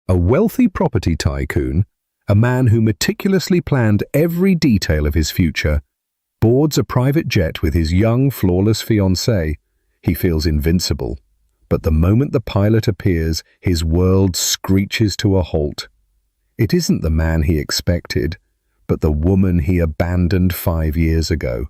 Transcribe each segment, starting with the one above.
A wealthy property tycoon, a man who meticulously planned every detail of his future, boards a private jet with his young, flawless fiancée. He feels invincible, but the moment the pilot appears, his world screeches to a halt. It isn't the man he expected, but the woman he abandoned 5 years ago.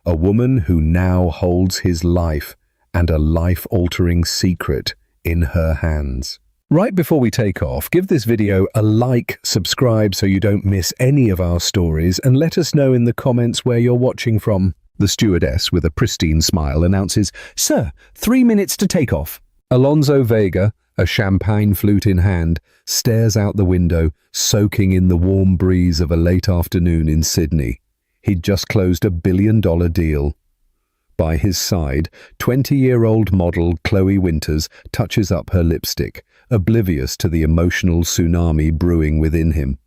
A woman who now holds his life and a life-altering secret in her hands. Right before we take off, give this video a like, subscribe so you don't miss any of our stories, and let us know in the comments where you're watching from. The stewardess, with a pristine smile, announces, "Sir, 3 minutes to take off." Alonso Vega, a champagne flute in hand, stares out the window, soaking in the warm breeze of a late afternoon in Sydney. He'd just closed a $1 billion deal. By his side, 20-year-old model Chloe Winters touches up her lipstick, oblivious to the emotional tsunami brewing within him.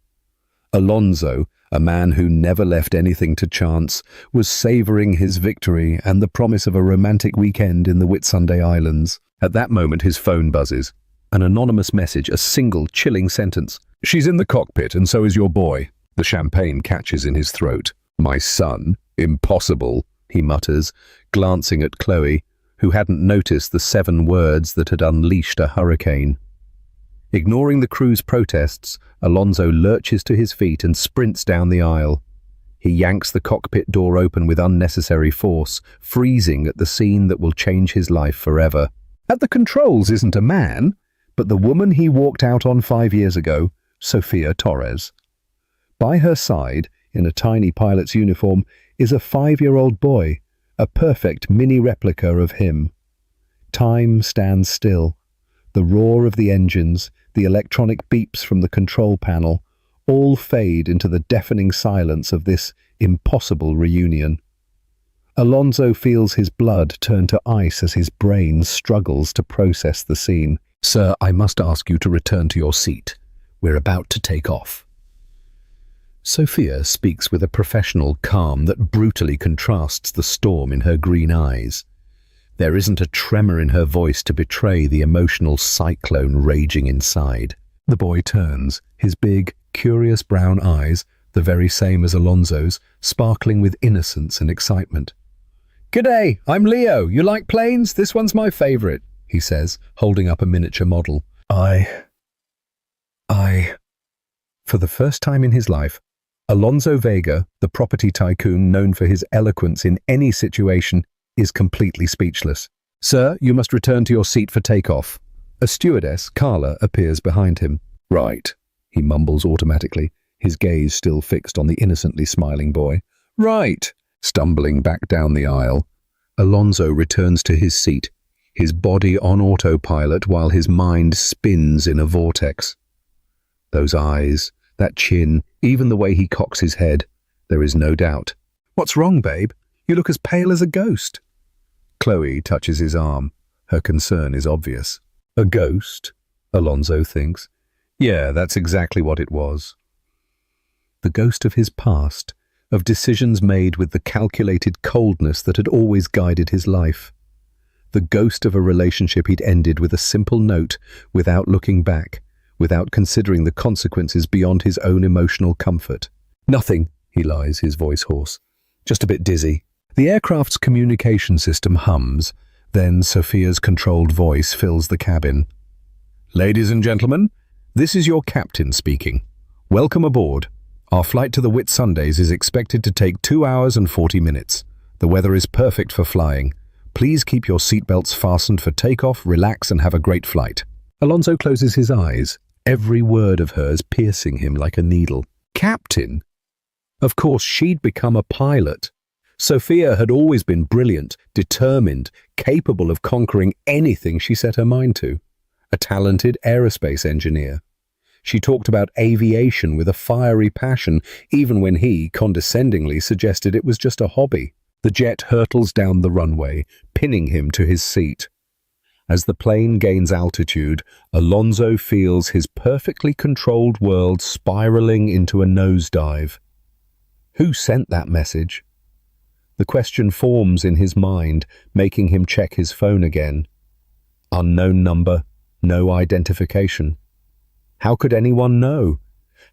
Alonso, a man who never left anything to chance, was savouring his victory and the promise of a romantic weekend in the Whitsunday Islands. At that moment, his phone buzzes. An anonymous message, a single chilling sentence. "She's in the cockpit, and so is your boy." The champagne catches in his throat. "My son? Impossible," he mutters, glancing at Chloe, who hadn't noticed the 7 words that had unleashed a hurricane. Ignoring the crew's protests, Alonso lurches to his feet and sprints down the aisle. He yanks the cockpit door open with unnecessary force, freezing at the scene that will change his life forever. At the controls isn't a man, but the woman he walked out on 5 years ago, Sophia Torres. By her side, in a tiny pilot's uniform, is a 5-year-old boy, a perfect mini replica of him. Time stands still. The roar of the engines, the electronic beeps from the control panel, all fade into the deafening silence of this impossible reunion. Alonso feels his blood turn to ice as his brain struggles to process the scene. "Sir, I must ask you to return to your seat. We're about to take off." Sophia speaks with a professional calm that brutally contrasts the storm in her green eyes. There isn't a tremor in her voice to betray the emotional cyclone raging inside. The boy turns, his big, curious brown eyes, the very same as Alonso's, sparkling with innocence and excitement. "G'day, I'm Leo. You like planes? This one's my favorite," he says, holding up a miniature model. I... For the first time in his life, Alonso Vega, the property tycoon known for his eloquence in any situation, is completely speechless. "Sir, you must return to your seat for takeoff." A stewardess, Carla, appears behind him. "Right," he mumbles automatically, his gaze still fixed on the innocently smiling boy. "Right." Stumbling back down the aisle, Alonso returns to his seat, his body on autopilot while his mind spins in a vortex. Those eyes, that chin, even the way he cocks his head, there is no doubt. "What's wrong, babe? You look as pale as a ghost." Chloe touches his arm. Her concern is obvious. A ghost? Alonso thinks. Yeah, that's exactly what it was. The ghost of his past, of decisions made with the calculated coldness that had always guided his life. The ghost of a relationship he'd ended with a simple note, without looking back, without considering the consequences beyond his own emotional comfort. "Nothing," he lies, his voice hoarse. "Just a bit dizzy." The aircraft's communication system hums, then Sophia's controlled voice fills the cabin. "Ladies and gentlemen, this is your captain speaking. Welcome aboard. Our flight to the Whitsundays is expected to take 2 hours and 40 minutes. The weather is perfect for flying. Please keep your seatbelts fastened for takeoff, relax, and have a great flight." Alonso closes his eyes, every word of hers piercing him like a needle. Captain? Of course, she'd become a pilot. Sophia had always been brilliant, determined, capable of conquering anything she set her mind to. A talented aerospace engineer. She talked about aviation with a fiery passion, even when he, condescendingly, suggested it was just a hobby. The jet hurtles down the runway, pinning him to his seat. As the plane gains altitude, Alonso feels his perfectly controlled world spiraling into a nosedive. Who sent that message? The question forms in his mind, making him check his phone again. Unknown number, no identification. How could anyone know?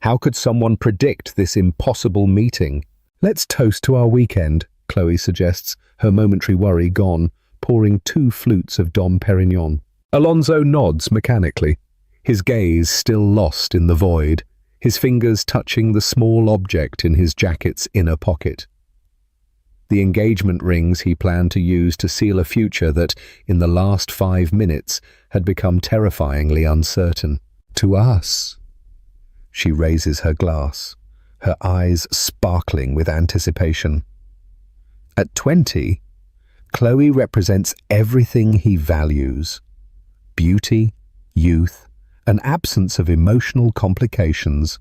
How could someone predict this impossible meeting? Let's toast to our weekend, Chloe suggests, her momentary worry gone, pouring 2 flutes of Dom Perignon. Alonso nods mechanically, his gaze still lost in the void, his fingers touching the small object in his jacket's inner pocket. The engagement rings he planned to use to seal a future that, in the last 5 minutes, had become terrifyingly uncertain. To us. She raises her glass, her eyes sparkling with anticipation. At 20, Chloe represents everything he values: beauty, youth, an absence of emotional complications,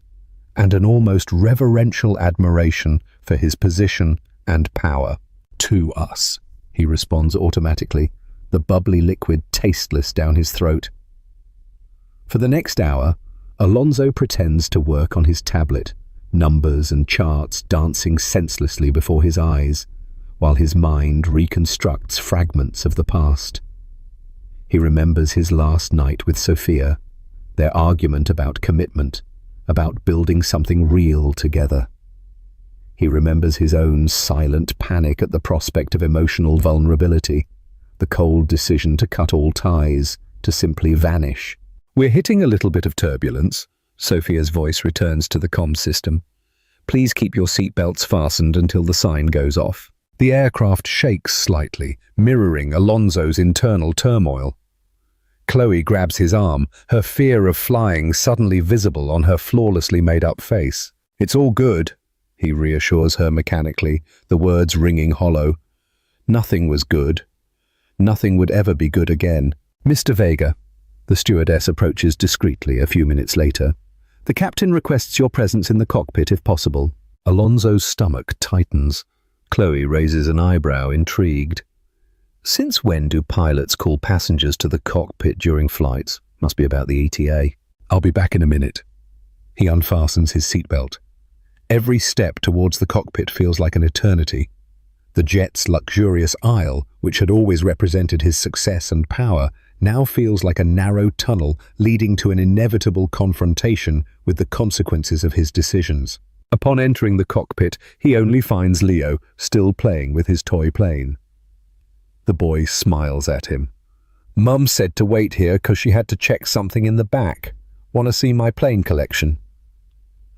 and an almost reverential admiration for his position and power. To us, he responds automatically, the bubbly liquid tasteless down his throat. For the next hour, Alonso pretends to work on his tablet, numbers and charts dancing senselessly before his eyes, while his mind reconstructs fragments of the past. He remembers his last night with Sophia, their argument about commitment, about building something real together. He remembers his own silent panic at the prospect of emotional vulnerability, the cold decision to cut all ties, to simply vanish. We're hitting a little bit of turbulence. Sophia's voice returns to the comm system. Please keep your seatbelts fastened until the sign goes off. The aircraft shakes slightly, mirroring Alonso's internal turmoil. Chloe grabs his arm, her fear of flying suddenly visible on her flawlessly made-up face. It's all good, he reassures her mechanically, the words ringing hollow. Nothing was good. Nothing would ever be good again. Mr. Vega, the stewardess approaches discreetly a few minutes later. The captain requests your presence in the cockpit if possible. Alonso's stomach tightens. Chloe raises an eyebrow, intrigued. Since when do pilots call passengers to the cockpit during flights? Must be about the ETA. I'll be back in a minute. He unfastens his seatbelt. Every step towards the cockpit feels like an eternity. The jet's luxurious aisle, which had always represented his success and power, now feels like a narrow tunnel leading to an inevitable confrontation with the consequences of his decisions. Upon entering the cockpit, he only finds Leo still playing with his toy plane. The boy smiles at him. Mum said to wait here because she had to check something in the back. Want to see my plane collection?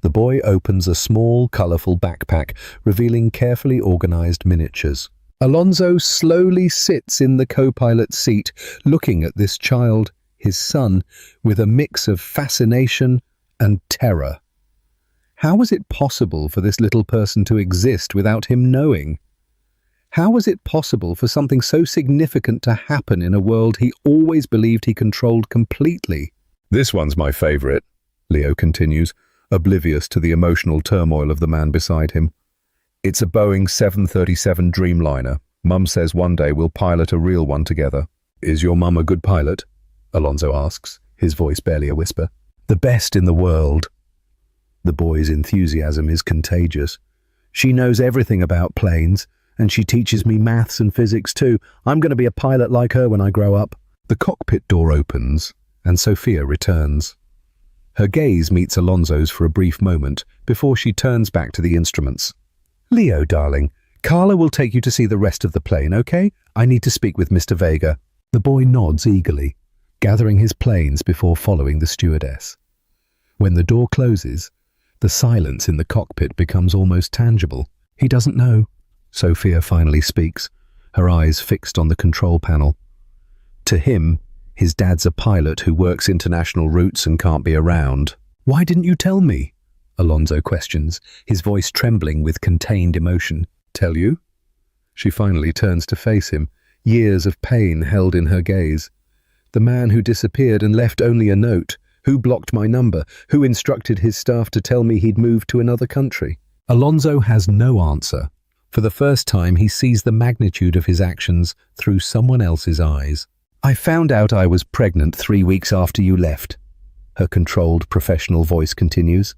The boy opens a small, colourful backpack, revealing carefully organised miniatures. Alonso slowly sits in the co-pilot seat, looking at this child, his son, with a mix of fascination and terror. How was it possible for this little person to exist without him knowing? How was it possible for something so significant to happen in a world he always believed he controlled completely? This one's my favourite, Leo continues, oblivious to the emotional turmoil of the man beside him. It's a Boeing 737 Dreamliner. Mum says one day we'll pilot a real one together. Is your mum a good pilot? Alonso asks, his voice barely a whisper. The best in the world. The boy's enthusiasm is contagious. She knows everything about planes, and she teaches me maths and physics too. I'm going to be a pilot like her when I grow up. The cockpit door opens, and Sophia returns. Her gaze meets Alonso's for a brief moment before she turns back to the instruments. Leo, darling, Carla will take you to see the rest of the plane, okay? I need to speak with Mr. Vega. The boy nods eagerly, gathering his planes before following the stewardess. When the door closes, the silence in the cockpit becomes almost tangible. He doesn't know. Sophia finally speaks, her eyes fixed on the control panel. To him, his dad's a pilot who works international routes and can't be around. Why didn't you tell me? Alonso questions, his voice trembling with contained emotion. Tell you? She finally turns to face him, years of pain held in her gaze. The man who disappeared and left only a note, who blocked my number, who instructed his staff to tell me he'd moved to another country. Alonso has no answer. For the first time, he sees the magnitude of his actions through someone else's eyes. I found out I was pregnant 3 weeks after you left, her controlled professional voice continues.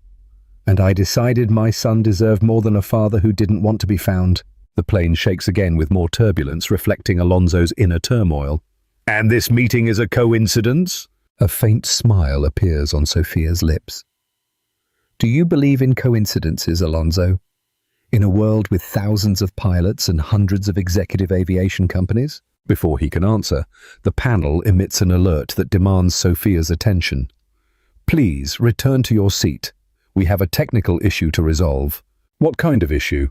And I decided my son deserved more than a father who didn't want to be found. The plane shakes again with more turbulence, reflecting Alonso's inner turmoil. And this meeting is a coincidence? A faint smile appears on Sophia's lips. Do you believe in coincidences, Alonso? In a world with thousands of pilots and hundreds of executive aviation companies? Before he can answer, the panel emits an alert that demands Sophia's attention. Please return to your seat. We have a technical issue to resolve. What kind of issue?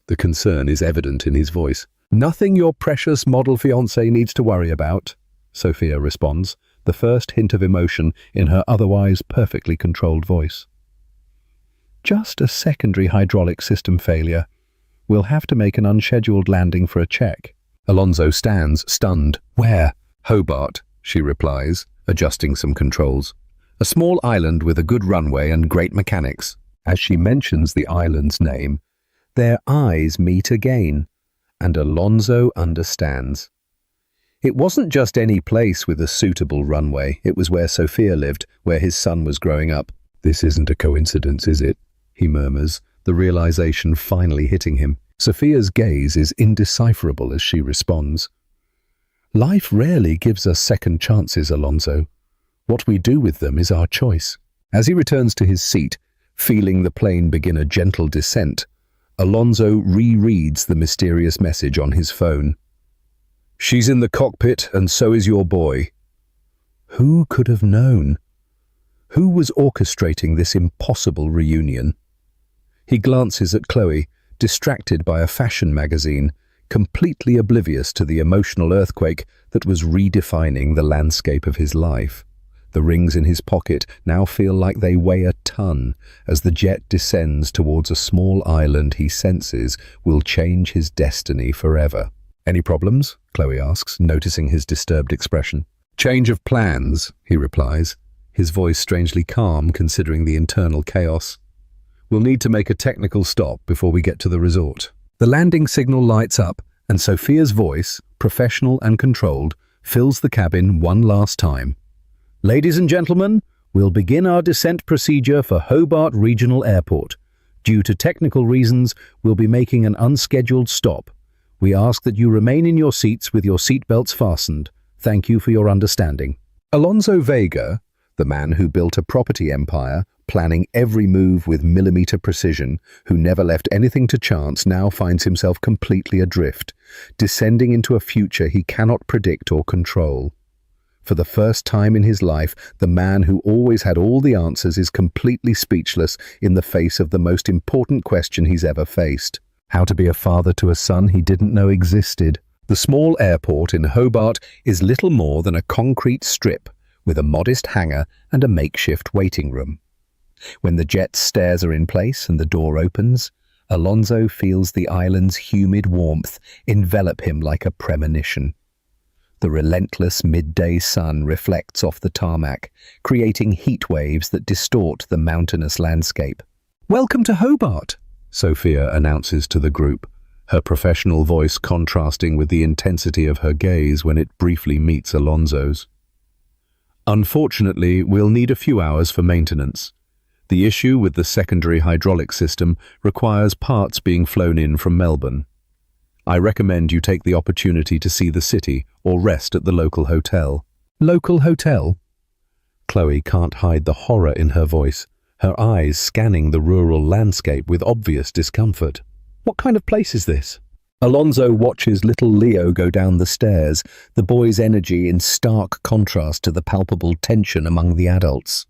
The concern is evident in his voice. Nothing your precious model fiancé needs to worry about, Sophia responds, the first hint of emotion in her otherwise perfectly controlled voice. Just a secondary hydraulic system failure. We'll have to make an unscheduled landing for a check. Alonso stands, stunned. Where? Hobart, she replies, adjusting some controls. A small island with a good runway and great mechanics. As she mentions the island's name, their eyes meet again, and Alonso understands. It wasn't just any place with a suitable runway. It was where Sophia lived, where his son was growing up. This isn't a coincidence, is it? He murmurs, the realization finally hitting him. Sophia's gaze is indecipherable as she responds. Life rarely gives us second chances, Alonso. What we do with them is our choice. As he returns to his seat, feeling the plane begin a gentle descent, Alonso rereads the mysterious message on his phone. She's in the cockpit, and so is your boy. Who could have known? Who was orchestrating this impossible reunion? He glances at Chloe, distracted by a fashion magazine, completely oblivious to the emotional earthquake that was redefining the landscape of his life. The rings in his pocket now feel like they weigh a ton as the jet descends towards a small island he senses will change his destiny forever. Any problems? Chloe asks, noticing his disturbed expression. Change of plans, he replies, his voice strangely calm considering the internal chaos. We'll need to make a technical stop before we get to the resort. The landing signal lights up, and Sophia's voice, professional and controlled, fills the cabin one last time. Ladies and gentlemen, we'll begin our descent procedure for Hobart Regional Airport. Due to technical reasons, we'll be making an unscheduled stop. We ask that you remain in your seats with your seatbelts fastened. Thank you for your understanding. Alonso Vega, the man who built a property empire, planning every move with millimeter precision, who never left anything to chance, now finds himself completely adrift, descending into a future he cannot predict or control. For the first time in his life, the man who always had all the answers is completely speechless in the face of the most important question he's ever faced. How to be a father to a son he didn't know existed. The small airport in Hobart is little more than a concrete strip with a modest hangar and a makeshift waiting room. When the jet's stairs are in place and the door opens, Alonso feels the island's humid warmth envelop him like a premonition. The relentless midday sun reflects off the tarmac, creating heat waves that distort the mountainous landscape. Welcome to Hobart, Sophia announces to the group, her professional voice contrasting with the intensity of her gaze when it briefly meets Alonso's. Unfortunately, we'll need a few hours for maintenance. The issue with the secondary hydraulic system requires parts being flown in from Melbourne. I recommend you take the opportunity to see the city or rest at the local hotel. Local hotel? Chloe can't hide the horror in her voice, her eyes scanning the rural landscape with obvious discomfort. What kind of place is this? Alonso watches little Leo go down the stairs, the boy's energy in stark contrast to the palpable tension among the adults.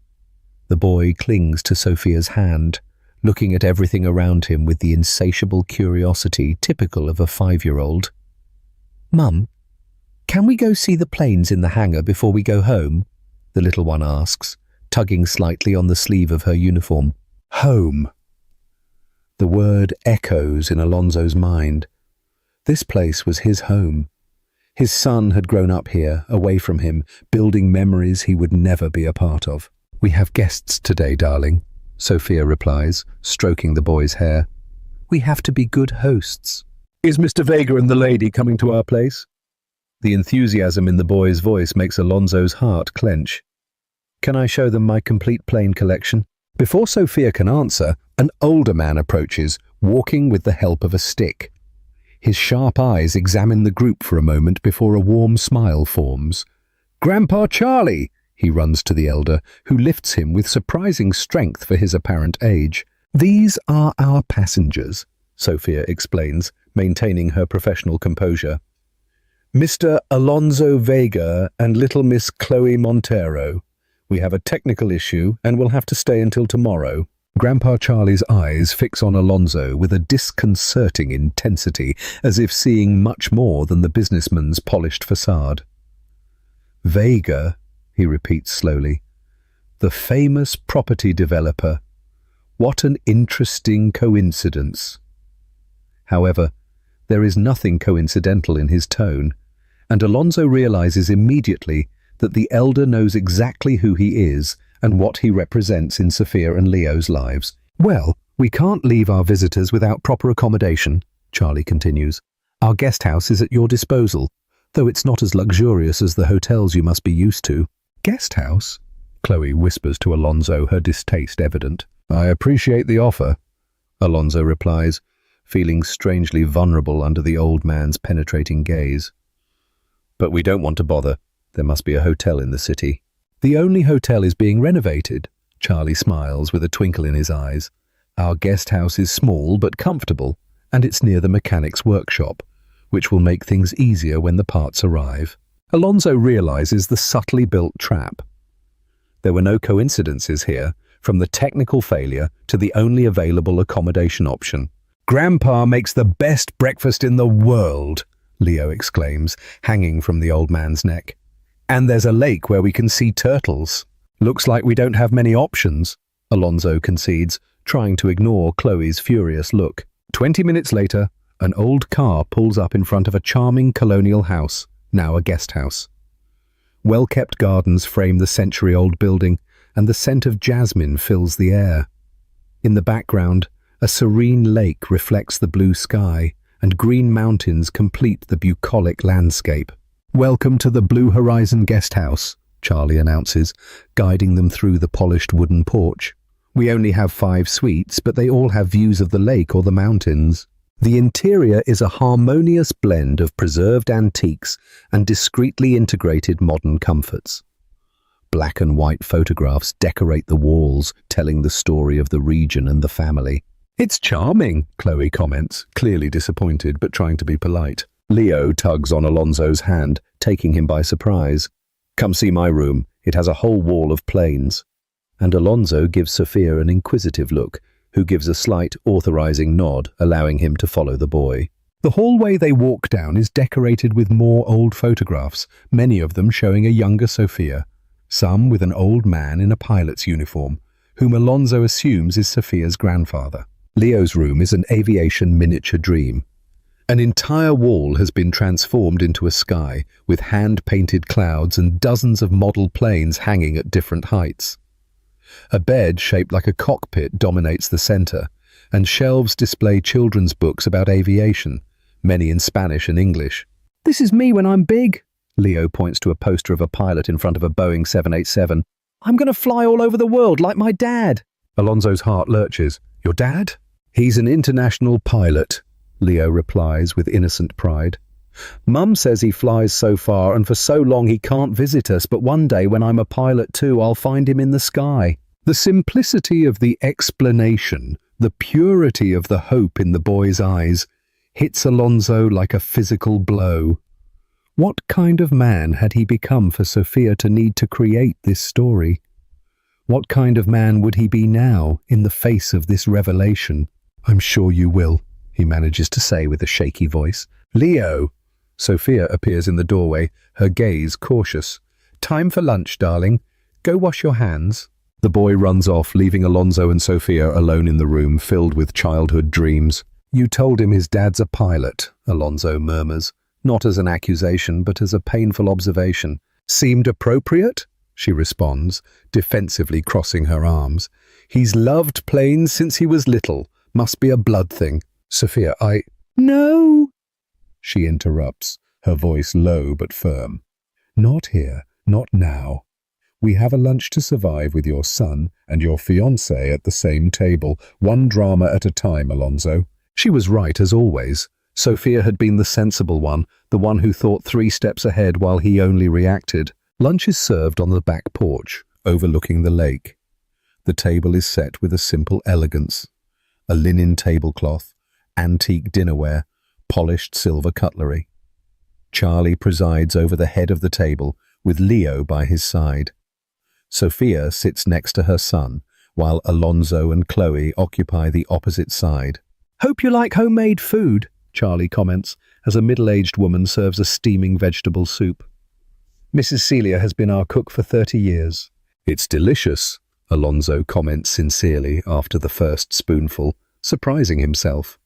The boy clings to Sophia's hand, looking at everything around him with the insatiable curiosity typical of a 5-year-old. Mum, can we go see the planes in the hangar before we go home? The little one asks, tugging slightly on the sleeve of her uniform. Home. The word echoes in Alonso's mind. This place was his home. His son had grown up here, away from him, building memories he would never be a part of. We have guests today, darling, Sophia replies, stroking the boy's hair. We have to be good hosts. Is Mr. Vega and the lady coming to our place? The enthusiasm in the boy's voice makes Alonso's heart clench. Can I show them my complete plane collection? Before Sophia can answer, an older man approaches, walking with the help of a stick. His sharp eyes examine the group for a moment before a warm smile forms. Grandpa Charlie, He runs to the elder, who lifts him with surprising strength for his apparent age. "These are our passengers," Sophia explains, maintaining her professional composure. "Mr. Alonso Vega and little Miss Chloe Montero. We have a technical issue and will have to stay until tomorrow." Grandpa Charlie's eyes fix on Alonso with a disconcerting intensity, as if seeing much more than the businessman's polished facade. "Vega," he repeats slowly. "The famous property developer. What an interesting coincidence." However, there is nothing coincidental in his tone, and Alonso realizes immediately that the elder knows exactly who he is and what he represents in Sophia and Leo's lives. "Well, we can't leave our visitors without proper accommodation," Charlie continues. "Our guest house is at your disposal, though it's not as luxurious as the hotels you must be used to." "Guest house?" Chloe whispers to Alonso, her distaste evident. "I appreciate the offer," Alonso replies, feeling strangely vulnerable under the old man's penetrating gaze. "But we don't want to bother. There must be a hotel in the city." "The only hotel is being renovated," Charlie smiles with a twinkle in his eyes. "Our guest house is small but comfortable, and it's near the mechanic's workshop, which will make things easier when the parts arrive." Alonso realizes the subtly built trap. There were no coincidences here, from the technical failure to the only available accommodation option. "Grandpa makes the best breakfast in the world," Leo exclaims, hanging from the old man's neck. "And there's a lake where we can see turtles." "Looks like we don't have many options," Alonso concedes, trying to ignore Chloe's furious look. 20 minutes later, an old car pulls up in front of a charming colonial house, now a guest house. Well-kept gardens frame the century-old building, and the scent of jasmine fills the air. In the background, a serene lake reflects the blue sky, and green mountains complete the bucolic landscape. "Welcome to the Blue Horizon Guest House," Charlie announces, guiding them through the polished wooden porch. "We only have 5 suites, but they all have views of the lake or the mountains." The interior is a harmonious blend of preserved antiques and discreetly integrated modern comforts. Black and white photographs decorate the walls, telling the story of the region and the family. "It's charming," Chloe comments, clearly disappointed but trying to be polite. Leo tugs on Alonso's hand, taking him by surprise. "Come see my room. It has a whole wall of planes." And Alonso gives Sophia an inquisitive look, who gives a slight authorizing nod, allowing him to follow the boy. The hallway they walk down is decorated with more old photographs, many of them showing a younger Sophia, some with an old man in a pilot's uniform, whom Alonso assumes is Sophia's grandfather. Leo's room is an aviation miniature dream. An entire wall has been transformed into a sky, with hand-painted clouds and dozens of model planes hanging at different heights. A bed shaped like a cockpit dominates the center, and shelves display children's books about aviation, many in Spanish and English. "This is me when I'm big," Leo points to a poster of a pilot in front of a Boeing 787. "I'm going to fly all over the world like my dad." Alonso's heart lurches. "Your dad?" "He's an international pilot," Leo replies with innocent pride. "Mum says he flies so far and for so long he can't visit us, but one day when I'm a pilot too, I'll find him in the sky." The simplicity of the explanation, the purity of the hope in the boy's eyes, hits Alonso like a physical blow. What kind of man had he become for Sophia to need to create this story? What kind of man would he be now in the face of this revelation? "I'm sure you will," he manages to say with a shaky voice. "Leo!" Sophia appears in the doorway, her gaze cautious. "Time for lunch, darling. Go wash your hands." The boy runs off, leaving Alonso and Sophia alone in the room filled with childhood dreams. "You told him his dad's a pilot," Alonso murmurs, not as an accusation but as a painful observation. "Seemed appropriate?" she responds, defensively crossing her arms. "He's loved planes since he was little. Must be a blood thing." "Sophia, No!" she interrupts, her voice low but firm. "Not here, not now. We have a lunch to survive with your son and your fiancé at the same table, one drama at a time, Alonso." She was right as always. Sophia had been the sensible one, the one who thought 3 steps ahead while he only reacted. Lunch is served on the back porch, overlooking the lake. The table is set with a simple elegance: a linen tablecloth, antique dinnerware, polished silver cutlery. Charlie presides over the head of the table, with Leo by his side. Sophia sits next to her son, while Alonso and Chloe occupy the opposite side. "Hope you like homemade food," Charlie comments, as a middle-aged woman serves a steaming vegetable soup. "Mrs. Celia has been our cook for 30 years. "It's delicious," Alonso comments sincerely after the first spoonful, surprising himself.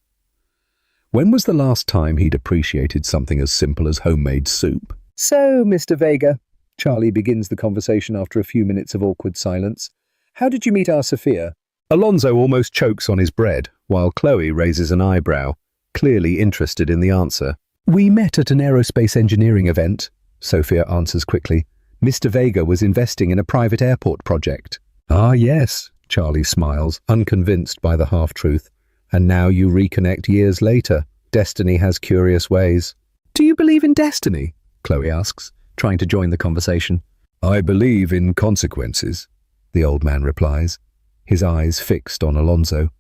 When was the last time he'd appreciated something as simple as homemade soup? "So, Mr. Vega," Charlie begins the conversation after a few minutes of awkward silence, "how did you meet our Sophia?" Alonso almost chokes on his bread, while Chloe raises an eyebrow, clearly interested in the answer. "We met at an aerospace engineering event," Sophia answers quickly. "Mr. Vega was investing in a private airport project." "Ah, yes," Charlie smiles, unconvinced by the half-truth. "And now you reconnect years later. Destiny has curious ways." "Do you believe in destiny?" Chloe asks, trying to join the conversation. "I believe in consequences," the old man replies, his eyes fixed on Alonso.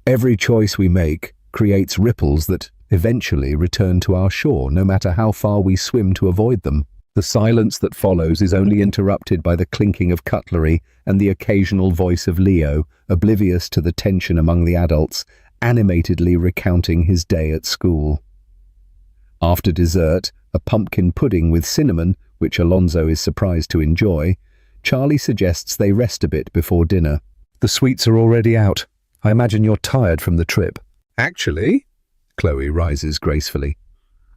"Every choice we make creates ripples that eventually return to our shore, no matter how far we swim to avoid them." The silence that follows is only interrupted by the clinking of cutlery and the occasional voice of Leo, oblivious to the tension among the adults, animatedly recounting his day at school. After dessert, a pumpkin pudding with cinnamon, which Alonso is surprised to enjoy, Charlie suggests they rest a bit before dinner. "The sweets are already out. I imagine you're tired from the trip." "Actually," Chloe rises gracefully,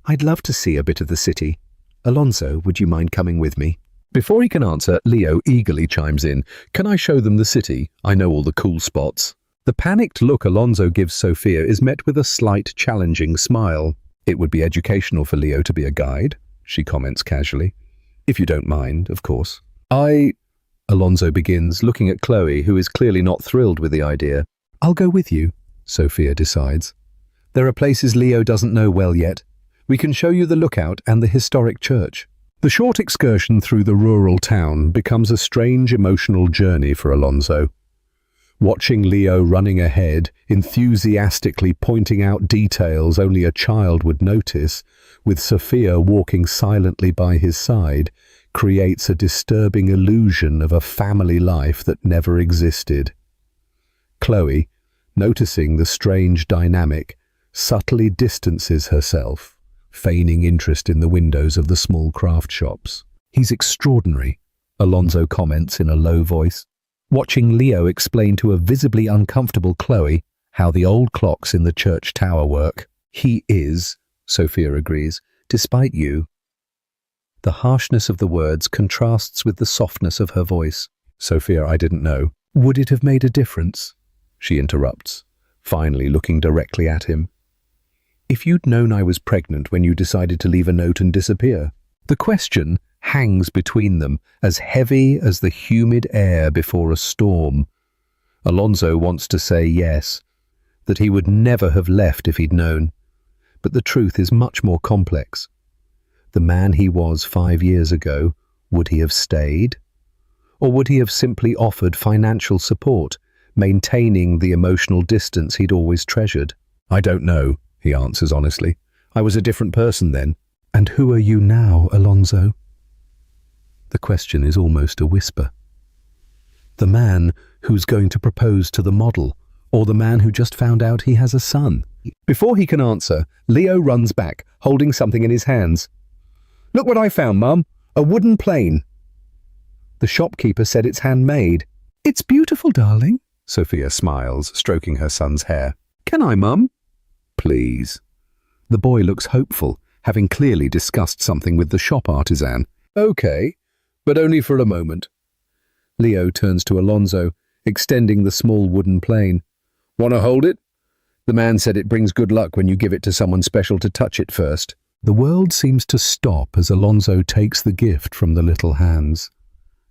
"I'd love to see a bit of the city. Alonso, would you mind coming with me?" Before he can answer, Leo eagerly chimes in. "Can I show them the city? I know all the cool spots." The panicked look Alonso gives Sophia is met with a slight, challenging smile. "It would be educational for Leo to be a guide," she comments casually. "If you don't mind, of course." Alonso begins, looking at Chloe, who is clearly not thrilled with the idea. "I'll go with you," Sophia decides. "There are places Leo doesn't know well yet. We can show you the lookout and the historic church." The short excursion through the rural town becomes a strange emotional journey for Alonso. Watching Leo running ahead, enthusiastically pointing out details only a child would notice, with Sophia walking silently by his side, creates a disturbing illusion of a family life that never existed. Chloe, noticing the strange dynamic, subtly distances herself, feigning interest in the windows of the small craft shops. "He's extraordinary," Alonso comments in a low voice, watching Leo explain to a visibly uncomfortable Chloe how the old clocks in the church tower work. "He is," Sophia agrees, "despite you." The harshness of the words contrasts with the softness of her voice. "Sophia, I didn't know." "Would it have made a difference?" she interrupts, finally looking directly at him. "If you'd known I was pregnant when you decided to leave a note and disappear." The question hangs between them, as heavy as the humid air before a storm. Alonso wants to say yes, that he would never have left if he'd known. But the truth is much more complex. The man he was 5 years ago, would he have stayed? Or would he have simply offered financial support, maintaining the emotional distance he'd always treasured? "I don't know," he answers honestly. "I was a different person then." "And who are you now, Alonso?" The question is almost a whisper. The man who's going to propose to the model, or the man who just found out he has a son? Before he can answer, Leo runs back, holding something in his hands. "Look what I found, Mum. A wooden plane." The shopkeeper said it's handmade. "It's beautiful, darling," Sophia smiles, stroking her son's hair. "Can I, Mum?" "Please." The boy looks hopeful, having clearly discussed something with the shop artisan. "Okay, but only for a moment." Leo turns to Alonso, extending the small wooden plane. "Want to hold it? The man said it brings good luck when you give it to someone special to touch it first." The world seems to stop as Alonso takes the gift from the little hands.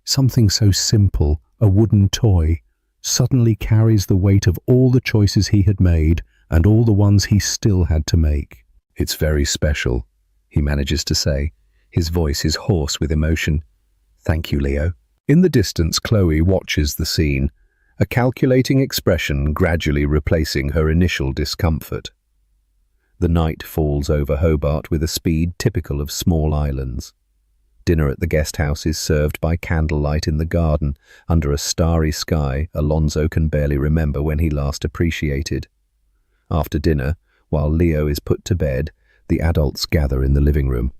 Something so simple, a wooden toy, suddenly carries the weight of all the choices he had made and all the ones he still had to make. "It's very special," he manages to say. His voice is hoarse with emotion. Thank you, Leo. In the distance, Chloe watches the scene, a calculating expression gradually replacing her initial discomfort. The night falls over Hobart with a speed typical of small islands. Dinner at the guest house is served by candlelight in the garden, under a starry sky Alonso can barely remember when he last appreciated. After dinner, while Leo is put to bed, the adults gather in the living room.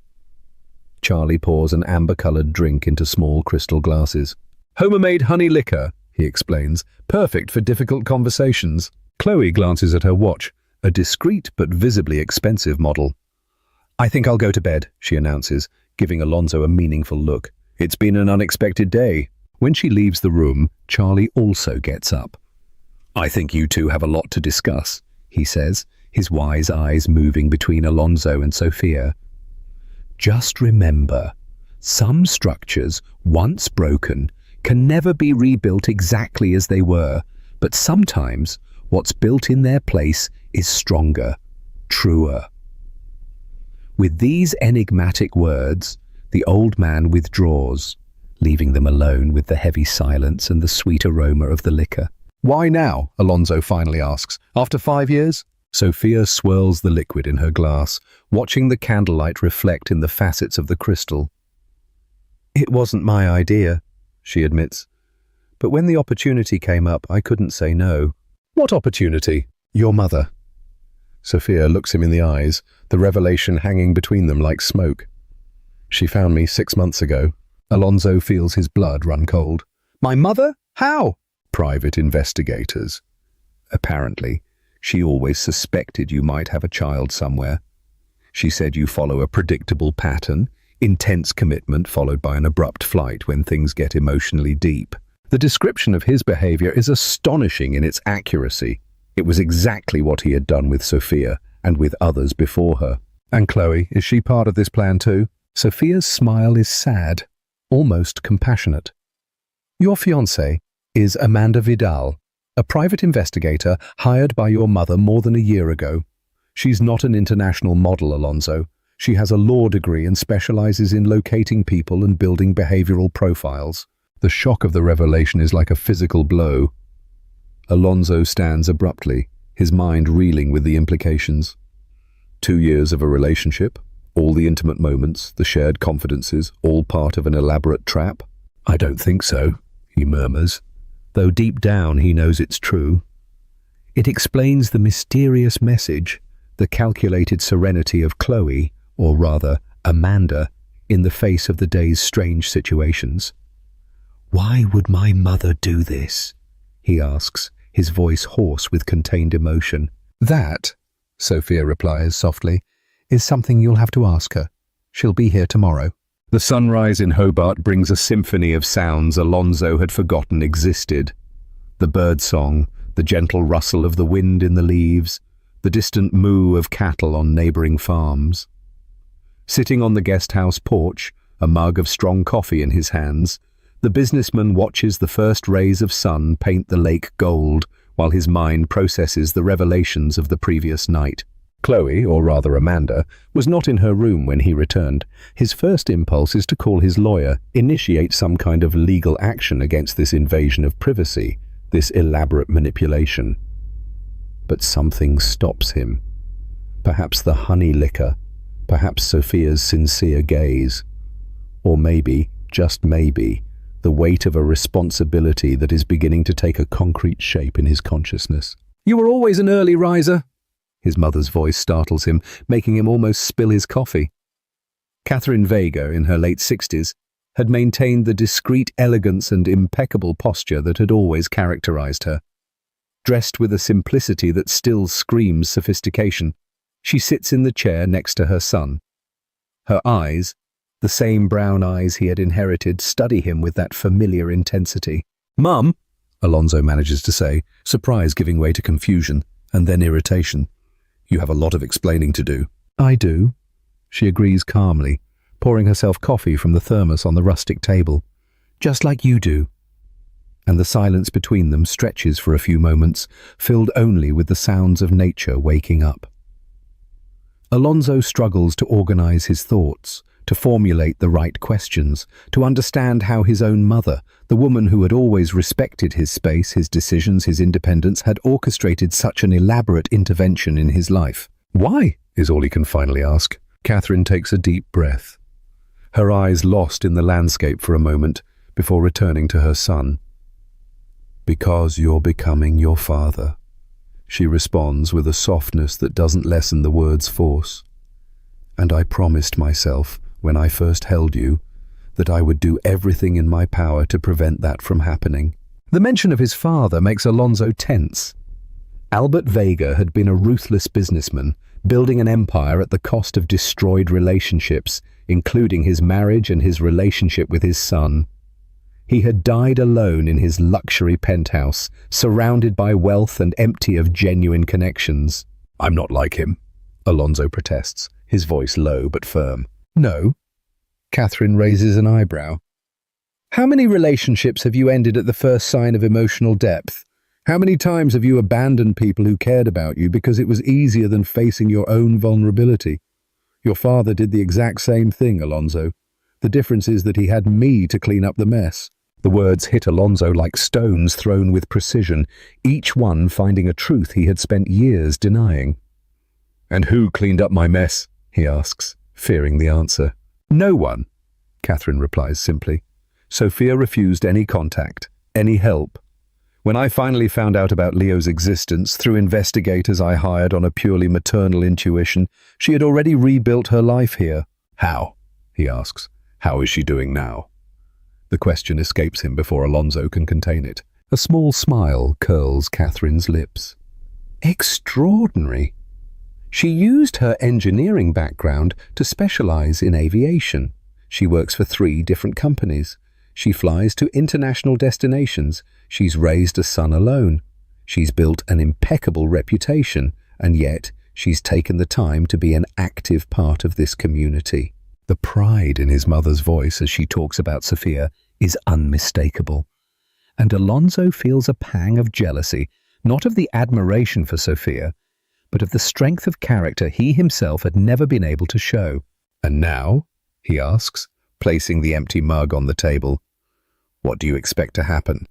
Charlie pours an amber-coloured drink into small crystal glasses. "Home-made honey liquor," he explains, "perfect for difficult conversations." Chloe glances at her watch, a discreet but visibly expensive model. "I think I'll go to bed," she announces, giving Alonso a meaningful look. "It's been an unexpected day." When she leaves the room, Charlie also gets up. "I think you two have a lot to discuss," he says, his wise eyes moving between Alonso and Sophia. "Just remember, some structures, once broken, can never be rebuilt exactly as they were, but sometimes what's built in their place is stronger, truer." With these enigmatic words, the old man withdraws, leaving them alone with the heavy silence and the sweet aroma of the liquor. "Why now?" Alonso finally asks. "After 5 years?" Sophia swirls the liquid in her glass, watching the candlelight reflect in the facets of the crystal. "It wasn't my idea," she admits. "But when the opportunity came up, I couldn't say no." "What opportunity?" "Your mother." Sophia looks him in the eyes, the revelation hanging between them like smoke. "She found me 6 months ago." Alonso feels his blood run cold. "My mother? How?" "Private investigators. Apparently, she always suspected you might have a child somewhere. She said you follow a predictable pattern, intense commitment followed by an abrupt flight when things get emotionally deep." The description of his behavior is astonishing in its accuracy. It was exactly what he had done with Sophia and with others before her. "And Chloe, is she part of this plan too?" Sophia's smile is sad, almost compassionate. "Your fiancée is Amanda Vidal, a private investigator hired by your mother more than a year ago. She's not an international model, Alonso. She has a law degree and specializes in locating people and building behavioral profiles." The shock of the revelation is like a physical blow. Alonso stands abruptly, his mind reeling with the implications. 2 years of a relationship, all the intimate moments, the shared confidences, all part of an elaborate trap? "I don't think so," he murmurs, though deep down he knows it's true. It explains the mysterious message, the calculated serenity of Chloe, or rather Amanda, in the face of the day's strange situations. "Why would my mother do this?" he asks, his voice hoarse with contained emotion. "That," Sophia replies softly, "is something you'll have to ask her. She'll be here tomorrow." The sunrise in Hobart brings a symphony of sounds Alonso had forgotten existed. The birdsong, the gentle rustle of the wind in the leaves, the distant moo of cattle on neighbouring farms. Sitting on the guest house porch, a mug of strong coffee in his hands, the businessman watches the first rays of sun paint the lake gold while his mind processes the revelations of the previous night. Chloe, or rather Amanda, was not in her room when he returned. His first impulse is to call his lawyer, initiate some kind of legal action against this invasion of privacy, this elaborate manipulation. But something stops him. Perhaps the honey liquor, perhaps Sophia's sincere gaze, or maybe, just maybe, the weight of a responsibility that is beginning to take a concrete shape in his consciousness. "You were always an early riser." His mother's voice startles him, making him almost spill his coffee. Catherine Vega, in her late 60s, had maintained the discreet elegance and impeccable posture that had always characterized her. Dressed with a simplicity that still screams sophistication, she sits in the chair next to her son. Her eyes, the same brown eyes he had inherited, study him with that familiar intensity. "Mum," Alonso manages to say, surprise giving way to confusion, and then irritation. "You have a lot of explaining to do." "I do," she agrees calmly, pouring herself coffee from the thermos on the rustic table. "Just like you do." And the silence between them stretches for a few moments, filled only with the sounds of nature waking up. Alonso struggles to organize his thoughts, to formulate the right questions, to understand how his own mother, the woman who had always respected his space, his decisions, his independence, had orchestrated such an elaborate intervention in his life. "Why?" is all he can finally ask. Catherine takes a deep breath, her eyes lost in the landscape for a moment before returning to her son. "Because you're becoming your father," she responds with a softness that doesn't lessen the word's force. "And I promised myself, when I first held you, that I would do everything in my power to prevent that from happening." The mention of his father makes Alonso tense. Albert Vega had been a ruthless businessman, building an empire at the cost of destroyed relationships, including his marriage and his relationship with his son. He had died alone in his luxury penthouse, surrounded by wealth and empty of genuine connections. "I'm not like him," Alonso protests, his voice low but firm. "No?" Catherine raises an eyebrow. "How many relationships have you ended at the first sign of emotional depth? How many times have you abandoned people who cared about you because it was easier than facing your own vulnerability? Your father did the exact same thing, Alonso. The difference is that he had me to clean up the mess." The words hit Alonso like stones thrown with precision, each one finding a truth he had spent years denying. "And who cleaned up my mess?" he asks, fearing the answer. "No one," Catherine replies simply. "Sophia refused any contact, any help. When I finally found out about Leo's existence through investigators I hired on a purely maternal intuition, she had already rebuilt her life here." "How?" he asks. "How is she doing now?" The question escapes him before Alonso can contain it. A small smile curls Catherine's lips. "Extraordinary. She used her engineering background to specialize in aviation. She works for 3 different companies. She flies to international destinations. She's raised a son alone. She's built an impeccable reputation, and yet she's taken the time to be an active part of this community." The pride in his mother's voice as she talks about Sophia is unmistakable. And Alonso feels a pang of jealousy, not of the admiration for Sophia, but of the strength of character he himself had never been able to show. "And now?" he asks, placing the empty mug on the table. "What do you expect to happen?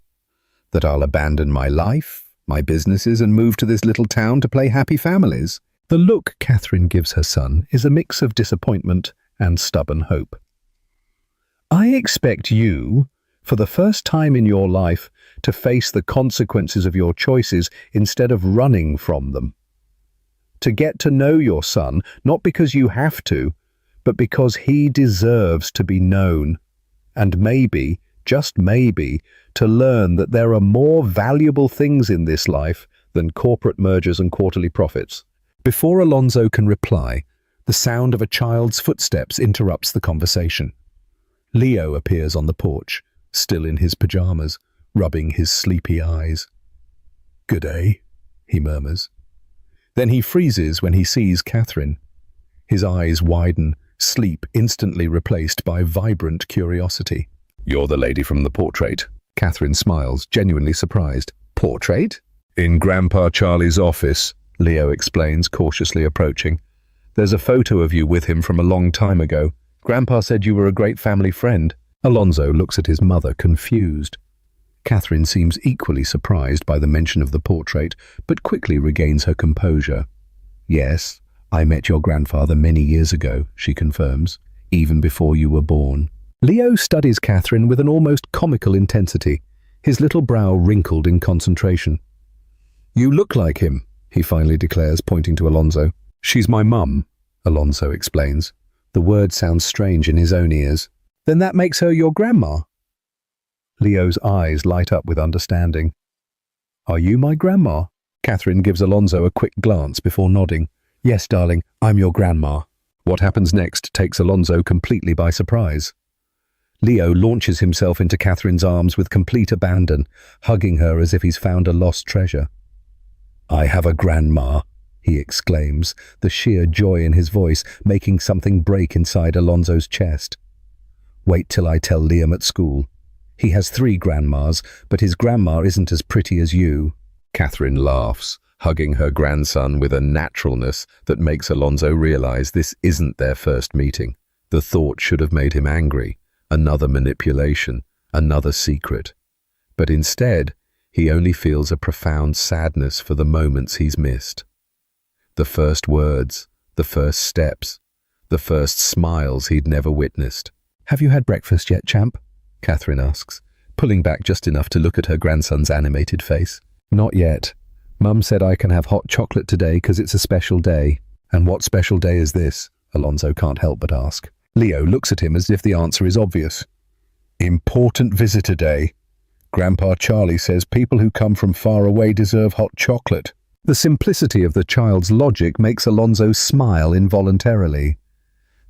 That I'll abandon my life, my businesses, and move to this little town to play happy families?" The look Catherine gives her son is a mix of disappointment and stubborn hope. "I expect you, for the first time in your life, to face the consequences of your choices instead of running from them. To get to know your son, not because you have to, but because he deserves to be known. And maybe, just maybe, to learn that there are more valuable things in this life than corporate mergers and quarterly profits." Before Alonso can reply, the sound of a child's footsteps interrupts the conversation. Leo appears on the porch, still in his pajamas, rubbing his sleepy eyes. "Good day," he murmurs. Then he freezes when he sees Catherine. His eyes widen, sleep instantly replaced by vibrant curiosity. "You're the lady from the portrait." Catherine smiles, genuinely surprised. "Portrait?" "In Grandpa Charlie's office," Leo explains, cautiously approaching. "There's a photo of you with him from a long time ago. Grandpa said you were a great family friend." Alonso looks at his mother, confused. Catherine seems equally surprised by the mention of the portrait, but quickly regains her composure. "Yes, I met your grandfather many years ago," she confirms, "even before you were born." Leo studies Catherine with an almost comical intensity, his little brow wrinkled in concentration. "You look like him," he finally declares, pointing to Alonso. "She's my mum," Alonso explains. The word sounds strange in his own ears. "Then that makes her your grandma?" Leo's eyes light up with understanding. "Are you my grandma?" Catherine gives Alonso a quick glance before nodding. "Yes, darling, I'm your grandma." What happens next takes Alonso completely by surprise. Leo launches himself into Catherine's arms with complete abandon, hugging her as if he's found a lost treasure. "I have a grandma," he exclaims, the sheer joy in his voice making something break inside Alonso's chest. "Wait till I tell Liam at school. He has 3 grandmas, but his grandma isn't as pretty as you." Catherine laughs, hugging her grandson with a naturalness that makes Alonso realize this isn't their first meeting. The thought should have made him angry. Another manipulation, another secret. But instead, he only feels a profound sadness for the moments he's missed. The first words, the first steps, the first smiles he'd never witnessed. "Have you had breakfast yet, champ?" Catherine asks, pulling back just enough to look at her grandson's animated face. "Not yet. Mum said I can have hot chocolate today because it's a special day." "And what special day is this?" Alonso can't help but ask. Leo looks at him as if the answer is obvious. "Important visitor day. Grandpa Charlie says people who come from far away deserve hot chocolate." The simplicity of the child's logic makes Alonso smile involuntarily.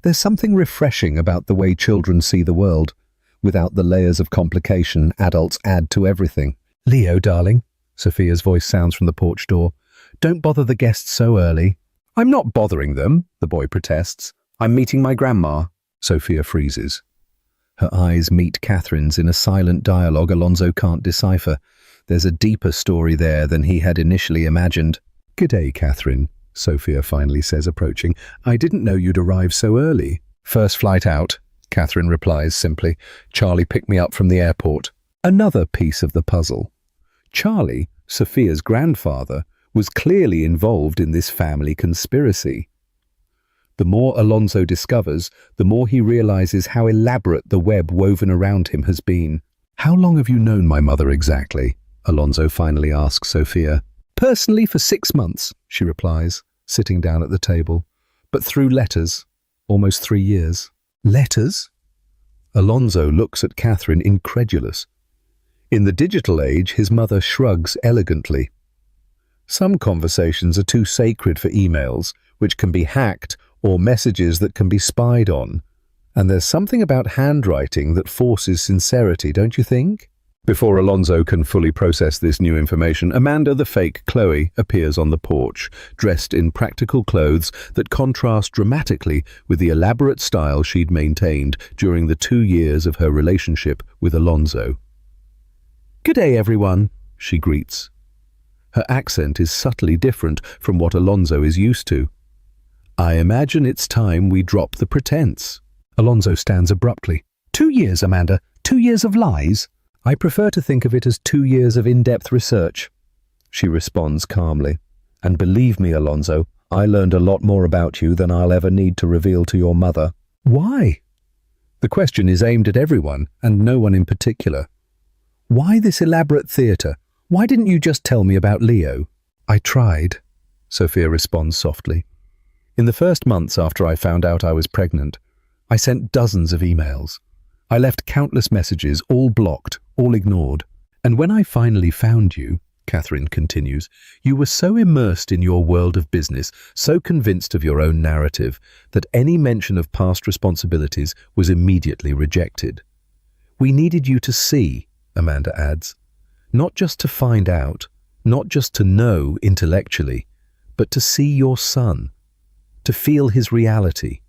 There's something refreshing about the way children see the world, without the layers of complication adults add to everything. "Leo, darling," Sophia's voice sounds from the porch door, "don't bother the guests so early." "I'm not bothering them," the boy protests. "I'm meeting my grandma." Sophia freezes. Her eyes meet Catherine's in a silent dialogue Alonso can't decipher. There's a deeper story there than he had initially imagined. "G'day, Catherine," Sophia finally says, approaching. "I didn't know you'd arrive so early." "First flight out," Catherine replies simply. "Charlie picked me up from the airport." Another piece of the puzzle. Charlie, Sophia's grandfather, was clearly involved in this family conspiracy. The more Alonso discovers, the more he realizes how elaborate the web woven around him has been. "How long have you known my mother exactly?" Alonso finally asks Sophia. "Personally for 6 months," she replies, sitting down at the table. "But through letters, almost 3 years." "Letters?" Alonso looks at Catherine, incredulous. In the digital age, his mother shrugs elegantly. Some conversations are too sacred for emails, which can be hacked, or messages that can be spied on. And there's something about handwriting that forces sincerity, don't you think? Before Alonso can fully process this new information, Amanda, the fake Chloe, appears on the porch, dressed in practical clothes that contrast dramatically with the elaborate style she'd maintained during the 2 years of her relationship with Alonso. "G'day, everyone," she greets. Her accent is subtly different from what Alonso is used to. "I imagine it's time we drop the pretense." Alonso stands abruptly. 2 years, Amanda. 2 years of lies? "I prefer to think of it as 2 years of in-depth research," she responds calmly. "And believe me, Alonso, I learned a lot more about you than I'll ever need to reveal to your mother." "Why?" The question is aimed at everyone, and no one in particular. "Why this elaborate theatre? Why didn't you just tell me about Leo?" "I tried," Sophia responds softly. "In the first months after I found out I was pregnant, I sent dozens of emails. I left countless messages, all blocked, all ignored. And when I finally found you," Catherine continues, "you were so immersed in your world of business, so convinced of your own narrative, that any mention of past responsibilities was immediately rejected. We needed you to see," Amanda adds, "not just to find out, not just to know intellectually, but to see your son, to feel his reality,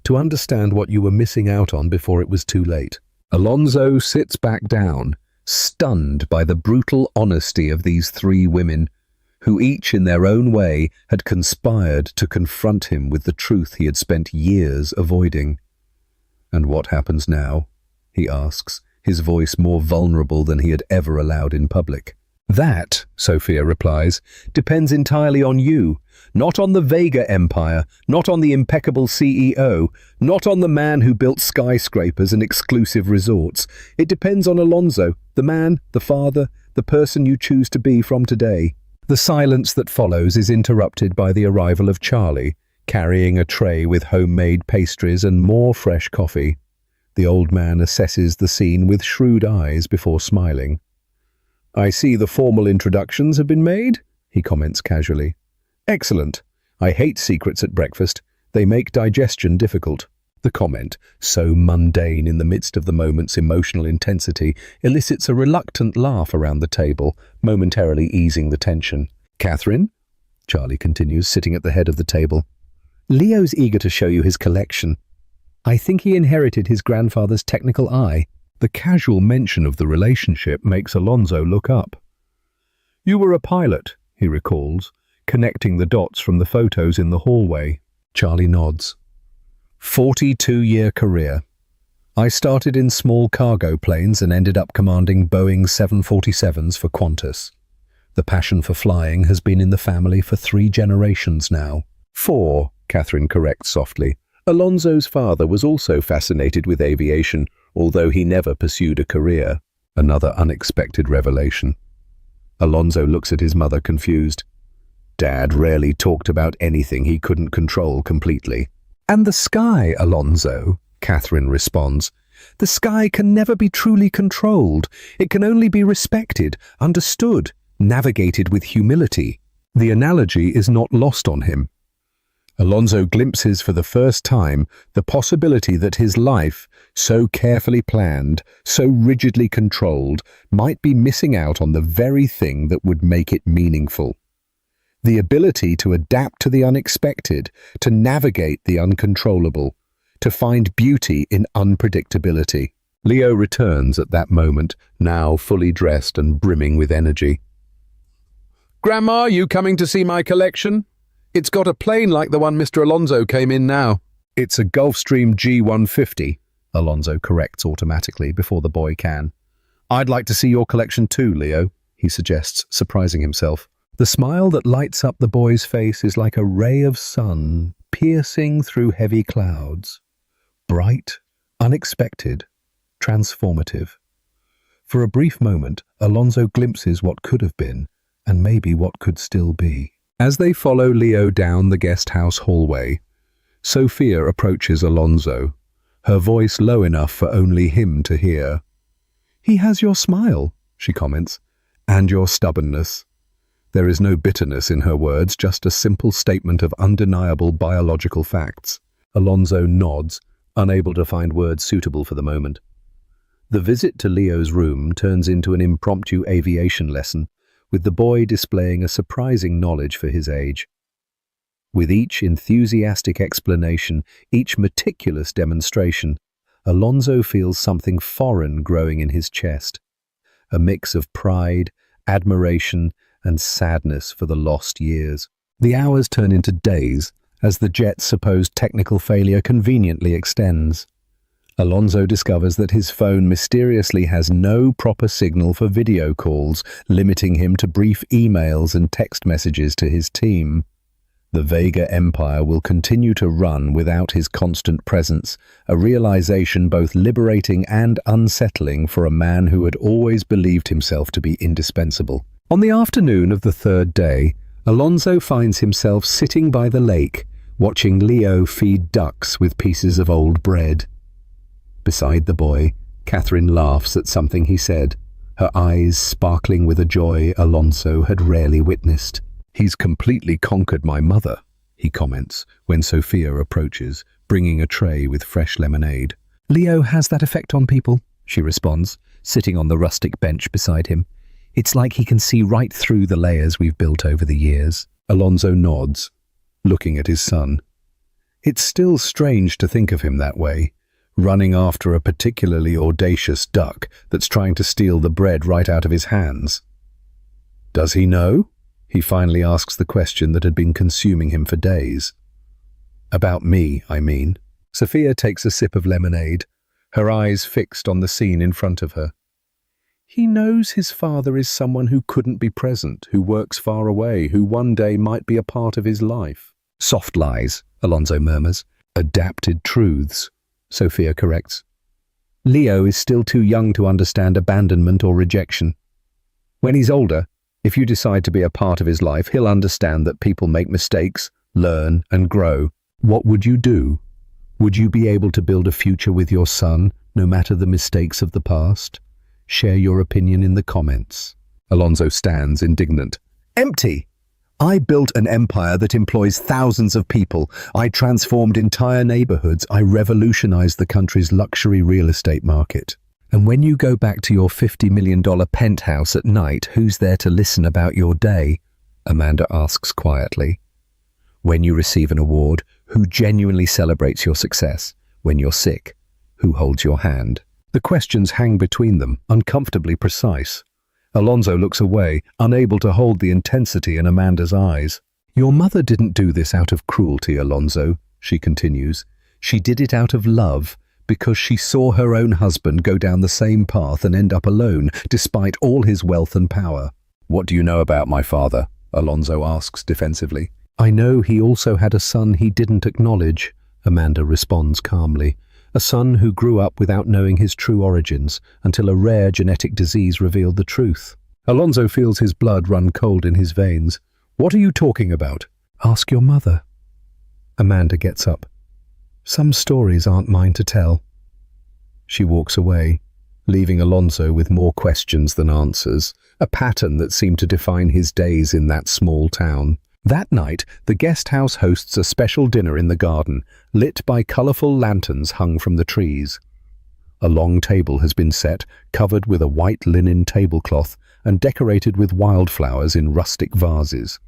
to understand what you were missing out on before it was too late." Alonso sits back down, stunned by the brutal honesty of these 3 women, who each in their own way had conspired to confront him with the truth he had spent years avoiding. "And what happens now?" he asks, his voice more vulnerable than he had ever allowed in public. "That," Sophia replies, "depends entirely on you, not on the Vega Empire, not on the impeccable CEO, not on the man who built skyscrapers and exclusive resorts. It depends on Alonso, the man, the father, the person you choose to be from today." The silence that follows is interrupted by the arrival of Charlie, carrying a tray with homemade pastries and more fresh coffee. The old man assesses the scene with shrewd eyes before smiling. "I see the formal introductions have been made," he comments casually. "Excellent. I hate secrets at breakfast. They make digestion difficult." The comment, so mundane in the midst of the moment's emotional intensity, elicits a reluctant laugh around the table, momentarily easing the tension. "Catherine," Charlie continues, sitting at the head of the table, "Leo's eager to show you his collection. I think he inherited his grandfather's technical eye." The casual mention of the relationship makes Alonso look up. "You were a pilot," he recalls, connecting the dots from the photos in the hallway. Charlie nods. 42-year career. I started in small cargo planes and ended up commanding Boeing 747s for Qantas. The passion for flying has been in the family for 3 generations now. 4, Catherine corrects softly. Alonso's father was also fascinated with aviation, although he never pursued a career. Another unexpected revelation. Alonso looks at his mother confused. Dad rarely talked about anything he couldn't control completely. And the sky, Alonso, Catherine responds. The sky can never be truly controlled. It can only be respected, understood, navigated with humility. The analogy is not lost on him. Alonso glimpses for the first time the possibility that his life, so carefully planned, so rigidly controlled, might be missing out on the very thing that would make it meaningful. The ability to adapt to the unexpected, to navigate the uncontrollable, to find beauty in unpredictability. Leo returns at that moment, now fully dressed and brimming with energy. Grandma, you coming to see my collection? It's got a plane like the one Mr. Alonso came in now. It's a Gulfstream G150, Alonso corrects automatically before the boy can. I'd like to see your collection too, Leo, he suggests, surprising himself. The smile that lights up the boy's face is like a ray of sun piercing through heavy clouds. Bright, unexpected, transformative. For a brief moment, Alonso glimpses what could have been, and maybe what could still be. As they follow Leo down the guest house hallway, Sophia approaches Alonso, her voice low enough for only him to hear. He has your smile, she comments, and your stubbornness. There is no bitterness in her words, just a simple statement of undeniable biological facts. Alonso nods, unable to find words suitable for the moment. The visit to Leo's room turns into an impromptu aviation lesson, with the boy displaying a surprising knowledge for his age. With each enthusiastic explanation, each meticulous demonstration, Alonso feels something foreign growing in his chest, a mix of pride, admiration, and sadness for the lost years. The hours turn into days as the jet's supposed technical failure conveniently extends. Alonso discovers that his phone mysteriously has no proper signal for video calls, limiting him to brief emails and text messages to his team. The Vega Empire will continue to run without his constant presence, a realization both liberating and unsettling for a man who had always believed himself to be indispensable. On the afternoon of the 3rd day, Alonso finds himself sitting by the lake, watching Leo feed ducks with pieces of old bread. Beside the boy, Catherine laughs at something he said, her eyes sparkling with a joy Alonso had rarely witnessed. He's completely conquered my mother, he comments, when Sophia approaches, bringing a tray with fresh lemonade. Leo has that effect on people, she responds, sitting on the rustic bench beside him. It's like he can see right through the layers we've built over the years. Alonso nods, looking at his son. It's still strange to think of him that way, running after a particularly audacious duck that's trying to steal the bread right out of his hands. Does he know? He finally asks the question that had been consuming him for days. About me, I mean. Sophia takes a sip of lemonade, her eyes fixed on the scene in front of her. He knows his father is someone who couldn't be present, who works far away, who one day might be a part of his life. Soft lies, Alonso murmurs. Adapted truths, Sophia corrects. Leo is still too young to understand abandonment or rejection. When he's older, if you decide to be a part of his life, he'll understand that people make mistakes, learn, and grow. What would you do? Would you be able to build a future with your son, no matter the mistakes of the past? Share your opinion in the comments. Alonso stands indignant. Empty! I built an empire that employs thousands of people. I transformed entire neighborhoods. I revolutionized the country's luxury real estate market. And when you go back to your $50 million penthouse at night, who's there to listen about your day? Amanda asks quietly. When you receive an award, who genuinely celebrates your success? When you're sick, who holds your hand? The questions hang between them, uncomfortably precise. Alonso looks away, unable to hold the intensity in Amanda's eyes. Your mother didn't do this out of cruelty, Alonso, she continues. She did it out of love, because she saw her own husband go down the same path and end up alone, despite all his wealth and power. What do you know about my father? Alonso asks defensively. I know he also had a son he didn't acknowledge, Amanda responds calmly. A son who grew up without knowing his true origins until a rare genetic disease revealed the truth. Alonso feels his blood run cold in his veins. What are you talking about? Ask your mother. Amanda gets up. Some stories aren't mine to tell. She walks away, leaving Alonso with more questions than answers, a pattern that seemed to define his days in that small town. That night, the guest house hosts a special dinner in the garden, lit by colourful lanterns hung from the trees. A long table has been set, covered with a white linen tablecloth and decorated with wildflowers in rustic vases.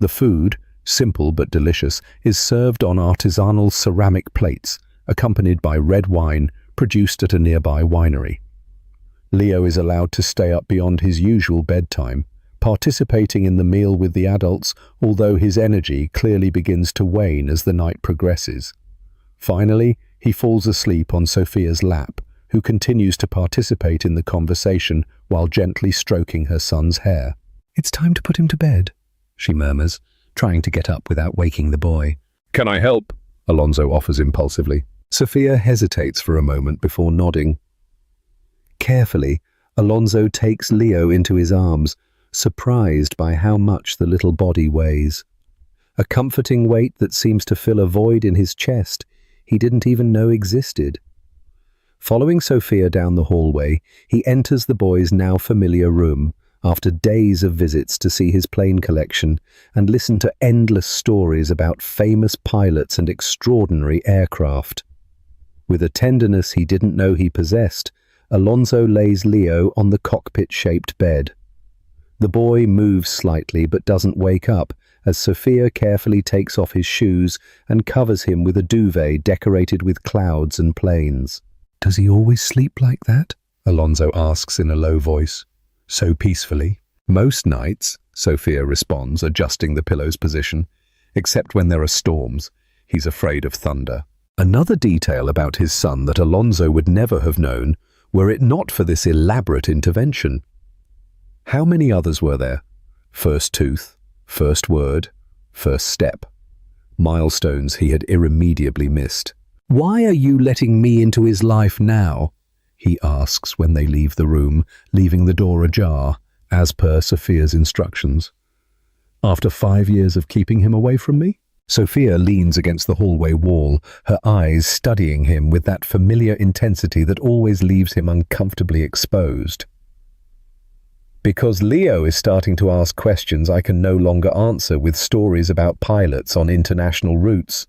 The food, simple but delicious, is served on artisanal ceramic plates, accompanied by red wine produced at a nearby winery. Leo is allowed to stay up beyond his usual bedtime, participating in the meal with the adults, although his energy clearly begins to wane as the night progresses. Finally, he falls asleep on Sophia's lap, who continues to participate in the conversation while gently stroking her son's hair. It's time to put him to bed, she murmurs, trying to get up without waking the boy. Can I help? Alonso offers impulsively. Sophia hesitates for a moment before nodding. Carefully, Alonso takes Leo into his arms, surprised by how much the little body weighs. A comforting weight that seems to fill a void in his chest he didn't even know existed. Following Sophia down the hallway, he enters the boy's now familiar room, after days of visits to see his plane collection and listen to endless stories about famous pilots and extraordinary aircraft. With a tenderness he didn't know he possessed, Alonso lays Leo on the cockpit-shaped bed. The boy moves slightly but doesn't wake up as Sophia carefully takes off his shoes and covers him with a duvet decorated with clouds and planes. Does he always sleep like that? Alonso asks in a low voice, so peacefully. Most nights, Sophia responds, adjusting the pillow's position, except when there are storms. He's afraid of thunder. Another detail about his son that Alonso would never have known, were it not for this elaborate intervention. How many others were there? First tooth, first word, first step. Milestones he had irremediably missed. Why are you letting me into his life now? He asks when they leave the room, leaving the door ajar, as per Sophia's instructions. After 5 years of keeping him away from me? Sophia leans against the hallway wall, her eyes studying him with that familiar intensity that always leaves him uncomfortably exposed. Because Leo is starting to ask questions I can no longer answer with stories about pilots on international routes,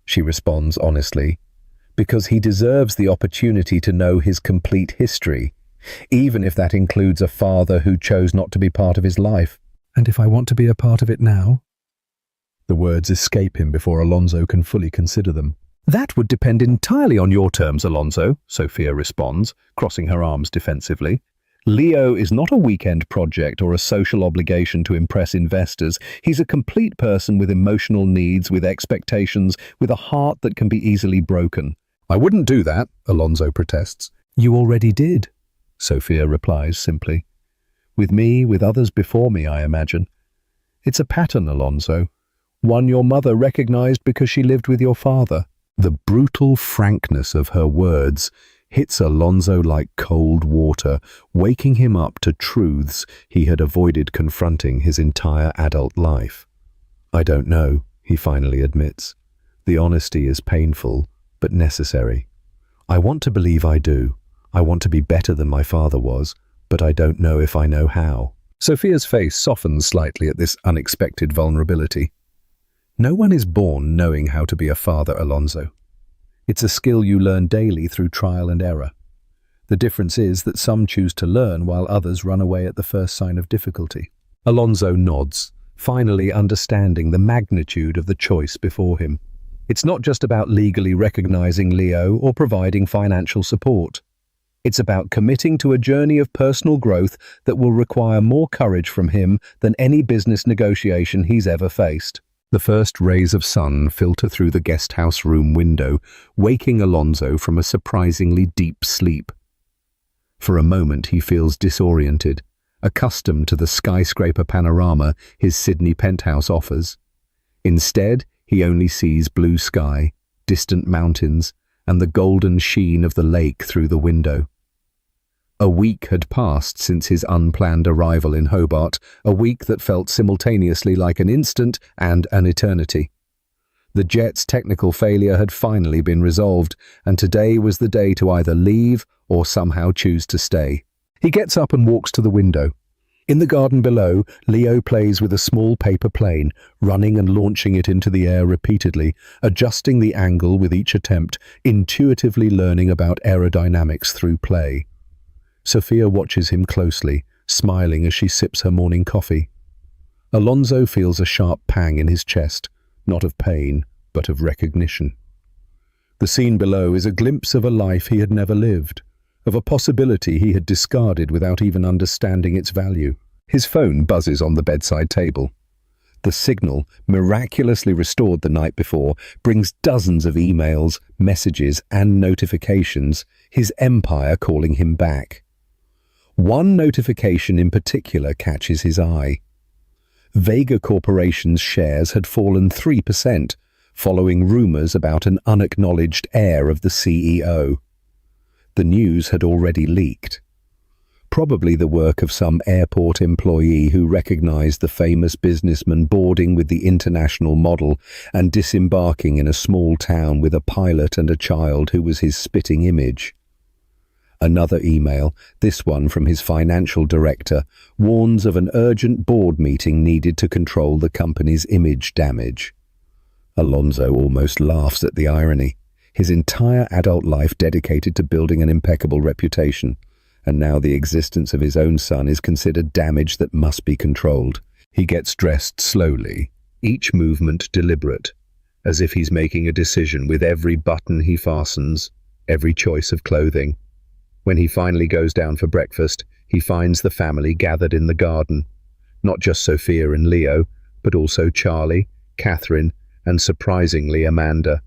she responds honestly. Because he deserves the opportunity to know his complete history, even if that includes a father who chose not to be part of his life. And if I want to be a part of it now? The words escape him before Alonso can fully consider them. That would depend entirely on your terms, Alonso, Sophia responds, crossing her arms defensively. Leo is not a weekend project or a social obligation to impress investors. He's a complete person with emotional needs, with expectations, with a heart that can be easily broken. I wouldn't do that, Alonso protests. You already did, Sophia replies simply. With me, with others before me, I imagine. It's a pattern, Alonso. One your mother recognized because she lived with your father. The brutal frankness of her words hits Alonso like cold water, waking him up to truths he had avoided confronting his entire adult life. I don't know, he finally admits. The honesty is painful, but necessary. I want to believe I do. I want to be better than my father was, but I don't know if I know how. Sophia's face softens slightly at this unexpected vulnerability. No one is born knowing how to be a father, Alonso. It's a skill you learn daily through trial and error. The difference is that some choose to learn while others run away at the first sign of difficulty. Alonso nods, finally understanding the magnitude of the choice before him. It's not just about legally recognizing Leo or providing financial support. It's about committing to a journey of personal growth that will require more courage from him than any business negotiation he's ever faced. The first rays of sun filter through the guest house room window, waking Alonso from a surprisingly deep sleep. For a moment he feels disoriented, accustomed to the skyscraper panorama his Sydney penthouse offers. Instead, he only sees blue sky, distant mountains, and the golden sheen of the lake through the window. A week had passed since his unplanned arrival in Hobart, a week that felt simultaneously like an instant and an eternity. The jet's technical failure had finally been resolved, and today was the day to either leave or somehow choose to stay. He gets up and walks to the window. In the garden below, Leo plays with a small paper plane, running and launching it into the air repeatedly, adjusting the angle with each attempt, intuitively learning about aerodynamics through play. Sophia watches him closely, smiling as she sips her morning coffee. Alonso feels a sharp pang in his chest, not of pain, but of recognition. The scene below is a glimpse of a life he had never lived, of a possibility he had discarded without even understanding its value. His phone buzzes on the bedside table. The signal, miraculously restored the night before, brings dozens of emails, messages, and notifications, his empire calling him back. One notification in particular catches his eye. Vega Corporation's shares had fallen 3%, following rumours about an unacknowledged heir of the CEO. The news had already leaked. Probably the work of some airport employee who recognised the famous businessman boarding with the international model and disembarking in a small town with a pilot and a child who was his spitting image. Another email, this one from his financial director, warns of an urgent board meeting needed to control the company's image damage. Alonso almost laughs at the irony. His entire adult life dedicated to building an impeccable reputation, and now the existence of his own son is considered damage that must be controlled. He gets dressed slowly, each movement deliberate, as if he's making a decision with every button he fastens, every choice of clothing. When he finally goes down for breakfast, he finds the family gathered in the garden. Not just Sophia and Leo, but also Charlie, Catherine, and surprisingly Amanda.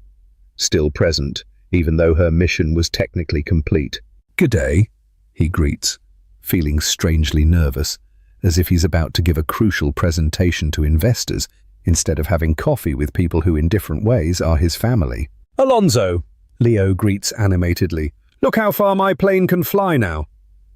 Still present, even though her mission was technically complete. "G'day," he greets, feeling strangely nervous, as if he's about to give a crucial presentation to investors, instead of having coffee with people who in different ways are his family. "Alonso," Leo greets animatedly. "Look how far my plane can fly now."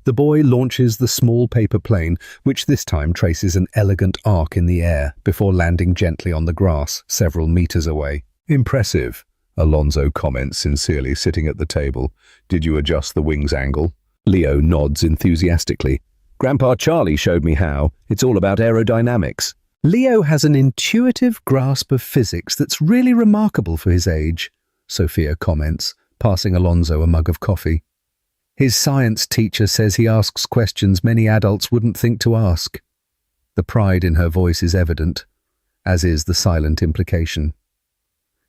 The boy launches the small paper plane, which this time traces an elegant arc in the air before landing gently on the grass several meters away. "Impressive," Alonso comments sincerely, sitting at the table. "Did you adjust the wings angle?" Leo nods enthusiastically. "Grandpa Charlie showed me how. It's all about aerodynamics." "Leo has an intuitive grasp of physics that's really remarkable for his age," Sophia comments, passing Alonso a mug of coffee. "His science teacher says he asks questions many adults wouldn't think to ask." The pride in her voice is evident, as is the silent implication.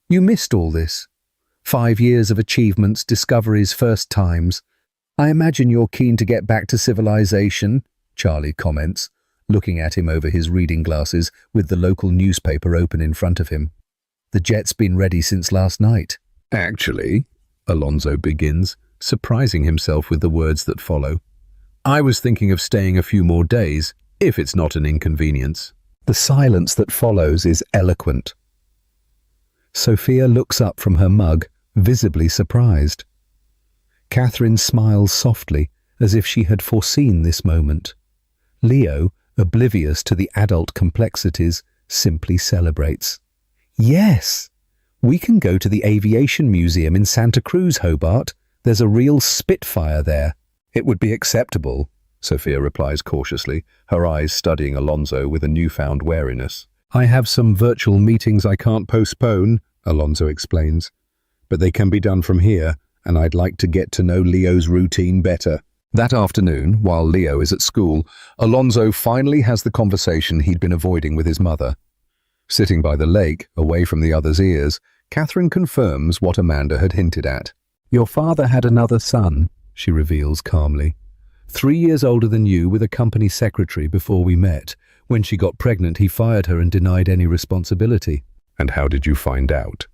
"You missed all this. 5 years of achievements, discoveries, first times. I imagine you're keen to get back to civilization," Charlie comments, looking at him over his reading glasses with the local newspaper open in front of him. "The jet's been ready since last night." "Actually," Alonso begins, surprising himself with the words that follow, "I was thinking of staying a few more days, if it's not an inconvenience." The silence that follows is eloquent. Sophia looks up from her mug, visibly surprised. Catherine smiles softly, as if she had foreseen this moment. Leo, oblivious to the adult complexities, simply celebrates. "Yes! We can go to the Aviation Museum in Santa Cruz, Hobart. There's a real Spitfire there." "It would be acceptable," Sophia replies cautiously, her eyes studying Alonso with a newfound wariness. "I have some virtual meetings I can't postpone," Alonso explains, "but they can be done from here, and I'd like to get to know Leo's routine better." That afternoon, while Leo is at school, Alonso finally has the conversation he'd been avoiding with his mother. Sitting by the lake, away from the others' ears, Catherine confirms what Amanda had hinted at. "Your father had another son," she reveals calmly. 3 years older than you, with a company secretary before we met. When she got pregnant, he fired her and denied any responsibility. And how did you find out?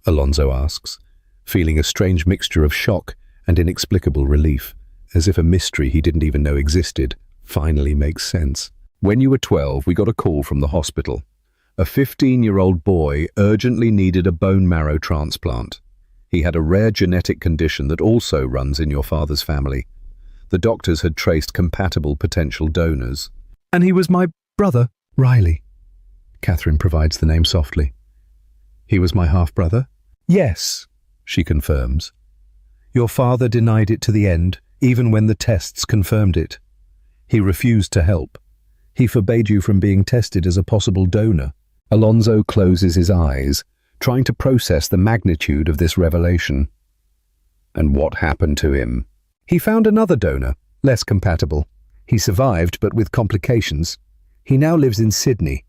Alonso asks, feeling a strange mixture of shock and inexplicable relief, as if a mystery he didn't even know existed finally makes sense. When you were 12, we got a call from the hospital. A 15-year-old boy urgently needed a bone marrow transplant. He had a rare genetic condition that also runs in your father's family. The doctors had traced compatible potential donors. And he was my brother, Riley. Catherine provides the name softly. He was my half-brother? Yes, she confirms. Your father denied it to the end, even when the tests confirmed it. He refused to help. He forbade you from being tested as a possible donor. Alonso closes his eyes, trying to process the magnitude of this revelation. And what happened to him? He found another donor, less compatible. He survived, but with complications. He now lives in Sydney.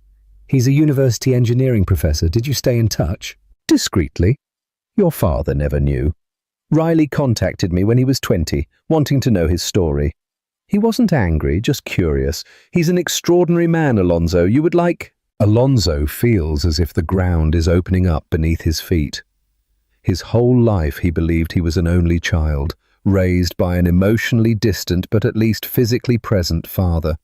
He's a university engineering professor. Did you stay in touch? Discreetly. Your father never knew. Riley contacted me when he was 20, wanting to know his story. He wasn't angry, just curious. He's an extraordinary man, Alonso. You would like... Alonso feels as if the ground is opening up beneath his feet. His whole life he believed he was an only child, raised by an emotionally distant but at least physically present father.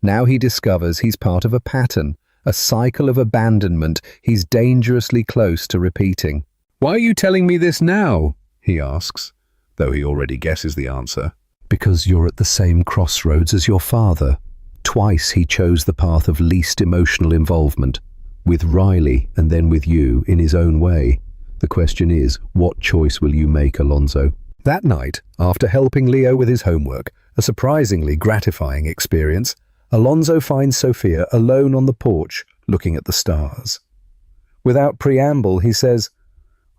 Now he discovers he's part of a pattern, a cycle of abandonment he's dangerously close to repeating. Why are you telling me this now? He asks, though he already guesses the answer. Because you're at the same crossroads as your father. Twice he chose the path of least emotional involvement, with Riley and then with you in his own way. The question is, what choice will you make, Alonso? That night, after helping Leo with his homework, a surprisingly gratifying experience, Alonso finds Sophia alone on the porch, looking at the stars. Without preamble, he says,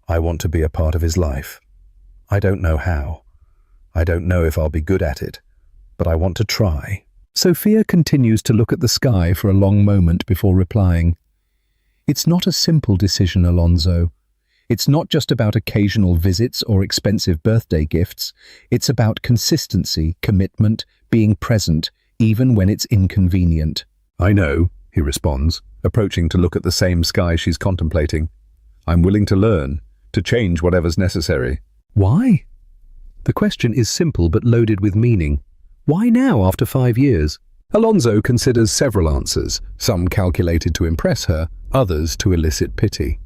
I want to be a part of his life. I don't know how. I don't know if I'll be good at it, but I want to try. Sophia continues to look at the sky for a long moment before replying. It's not a simple decision, Alonso. It's not just about occasional visits or expensive birthday gifts. It's about consistency, commitment, being present, even when it's inconvenient. I know, he responds, approaching to look at the same sky she's contemplating. I'm willing to learn, to change whatever's necessary. Why? The question is simple but loaded with meaning. Why now, after 5 years? Alonso considers several answers, some calculated to impress her, others to elicit pity.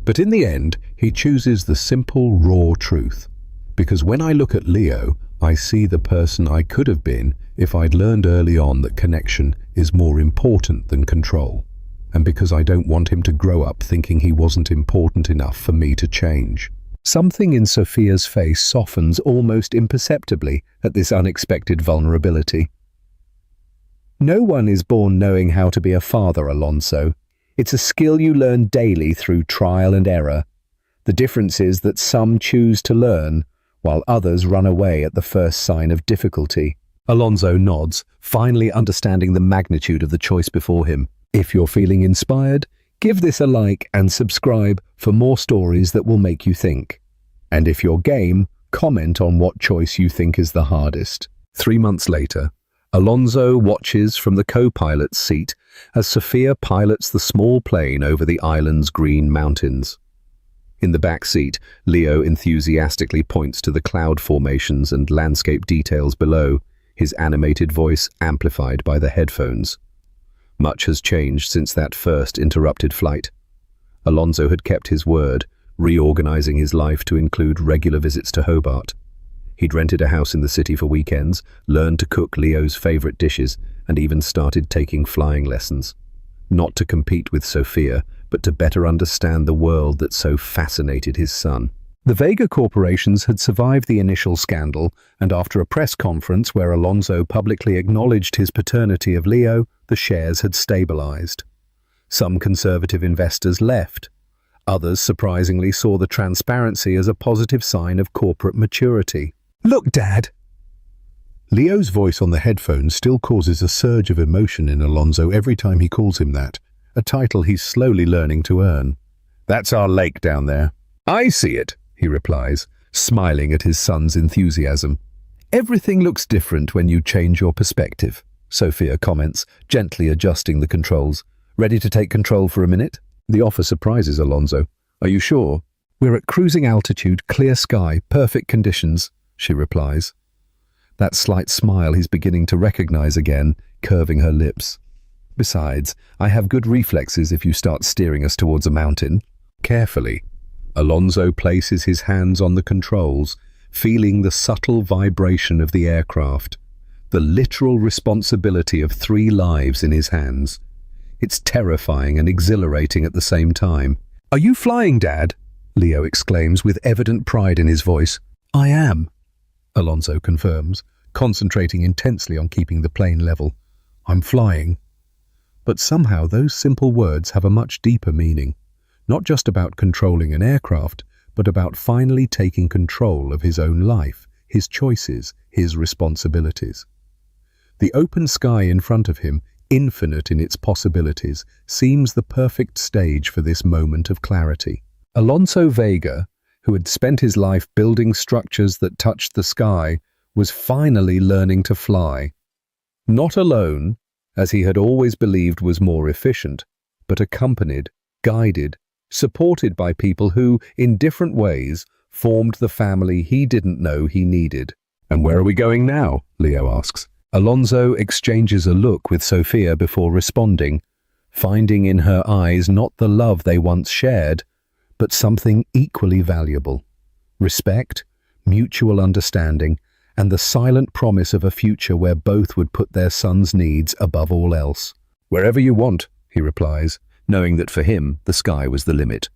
But in the end, he chooses the simple, raw truth. Because when I look at Leo, I see the person I could have been if I'd learned early on that connection is more important than control. And because I don't want him to grow up thinking he wasn't important enough for me to change. Something in Sophia's face softens almost imperceptibly at this unexpected vulnerability. No one is born knowing how to be a father, Alonso. It's a skill you learn daily through trial and error. The difference is that some choose to learn, while others run away at the first sign of difficulty. Alonso nods, finally understanding the magnitude of the choice before him. If you're feeling inspired, give this a like and subscribe for more stories that will make you think. And if you're game, comment on what choice you think is the hardest. 3 months later, Alonso watches from the co-pilot's seat as Sophia pilots the small plane over the island's green mountains. In the back seat, Leo enthusiastically points to the cloud formations and landscape details below, his animated voice amplified by the headphones. Much has changed since that first interrupted flight. Alonso had kept his word, reorganizing his life to include regular visits to Hobart. He'd rented a house in the city for weekends, learned to cook Leo's favorite dishes, and even started taking flying lessons. Not to compete with Sophia, but to better understand the world that so fascinated his son. The Vega corporations had survived the initial scandal, and after a press conference where Alonso publicly acknowledged his paternity of Leo, the shares had stabilized. Some conservative investors left. Others surprisingly saw the transparency as a positive sign of corporate maturity. Look, Dad! Leo's voice on the headphones still causes a surge of emotion in Alonso every time he calls him that, a title he's slowly learning to earn. That's our lake down there. I see it, he replies, smiling at his son's enthusiasm. Everything looks different when you change your perspective. Sophia comments, gently adjusting the controls. Ready to take control for a minute? The offer surprises Alonso. Are you sure? We're at cruising altitude, clear sky, perfect conditions, she replies. That slight smile he's beginning to recognize again, curving her lips. Besides, I have good reflexes if you start steering us towards a mountain. Carefully, Alonso places his hands on the controls, feeling the subtle vibration of the aircraft, the literal responsibility of 3 lives in his hands. It's terrifying and exhilarating at the same time. Are you flying, Dad? Leo exclaims with evident pride in his voice. I am, Alonso confirms, concentrating intensely on keeping the plane level. I'm flying. But somehow those simple words have a much deeper meaning, not just about controlling an aircraft, but about finally taking control of his own life, his choices, his responsibilities. The open sky in front of him, infinite in its possibilities, seems the perfect stage for this moment of clarity. Alonso Vega, who had spent his life building structures that touched the sky, was finally learning to fly. Not alone, as he had always believed was more efficient, but accompanied, guided, supported by people who, in different ways, formed the family he didn't know he needed. And where are we going now? Leo asks. Alonso exchanges a look with Sophia before responding, finding in her eyes not the love they once shared, but something equally valuable. Respect, mutual understanding, and the silent promise of a future where both would put their son's needs above all else. Wherever you want, he replies, knowing that for him the sky was the limit.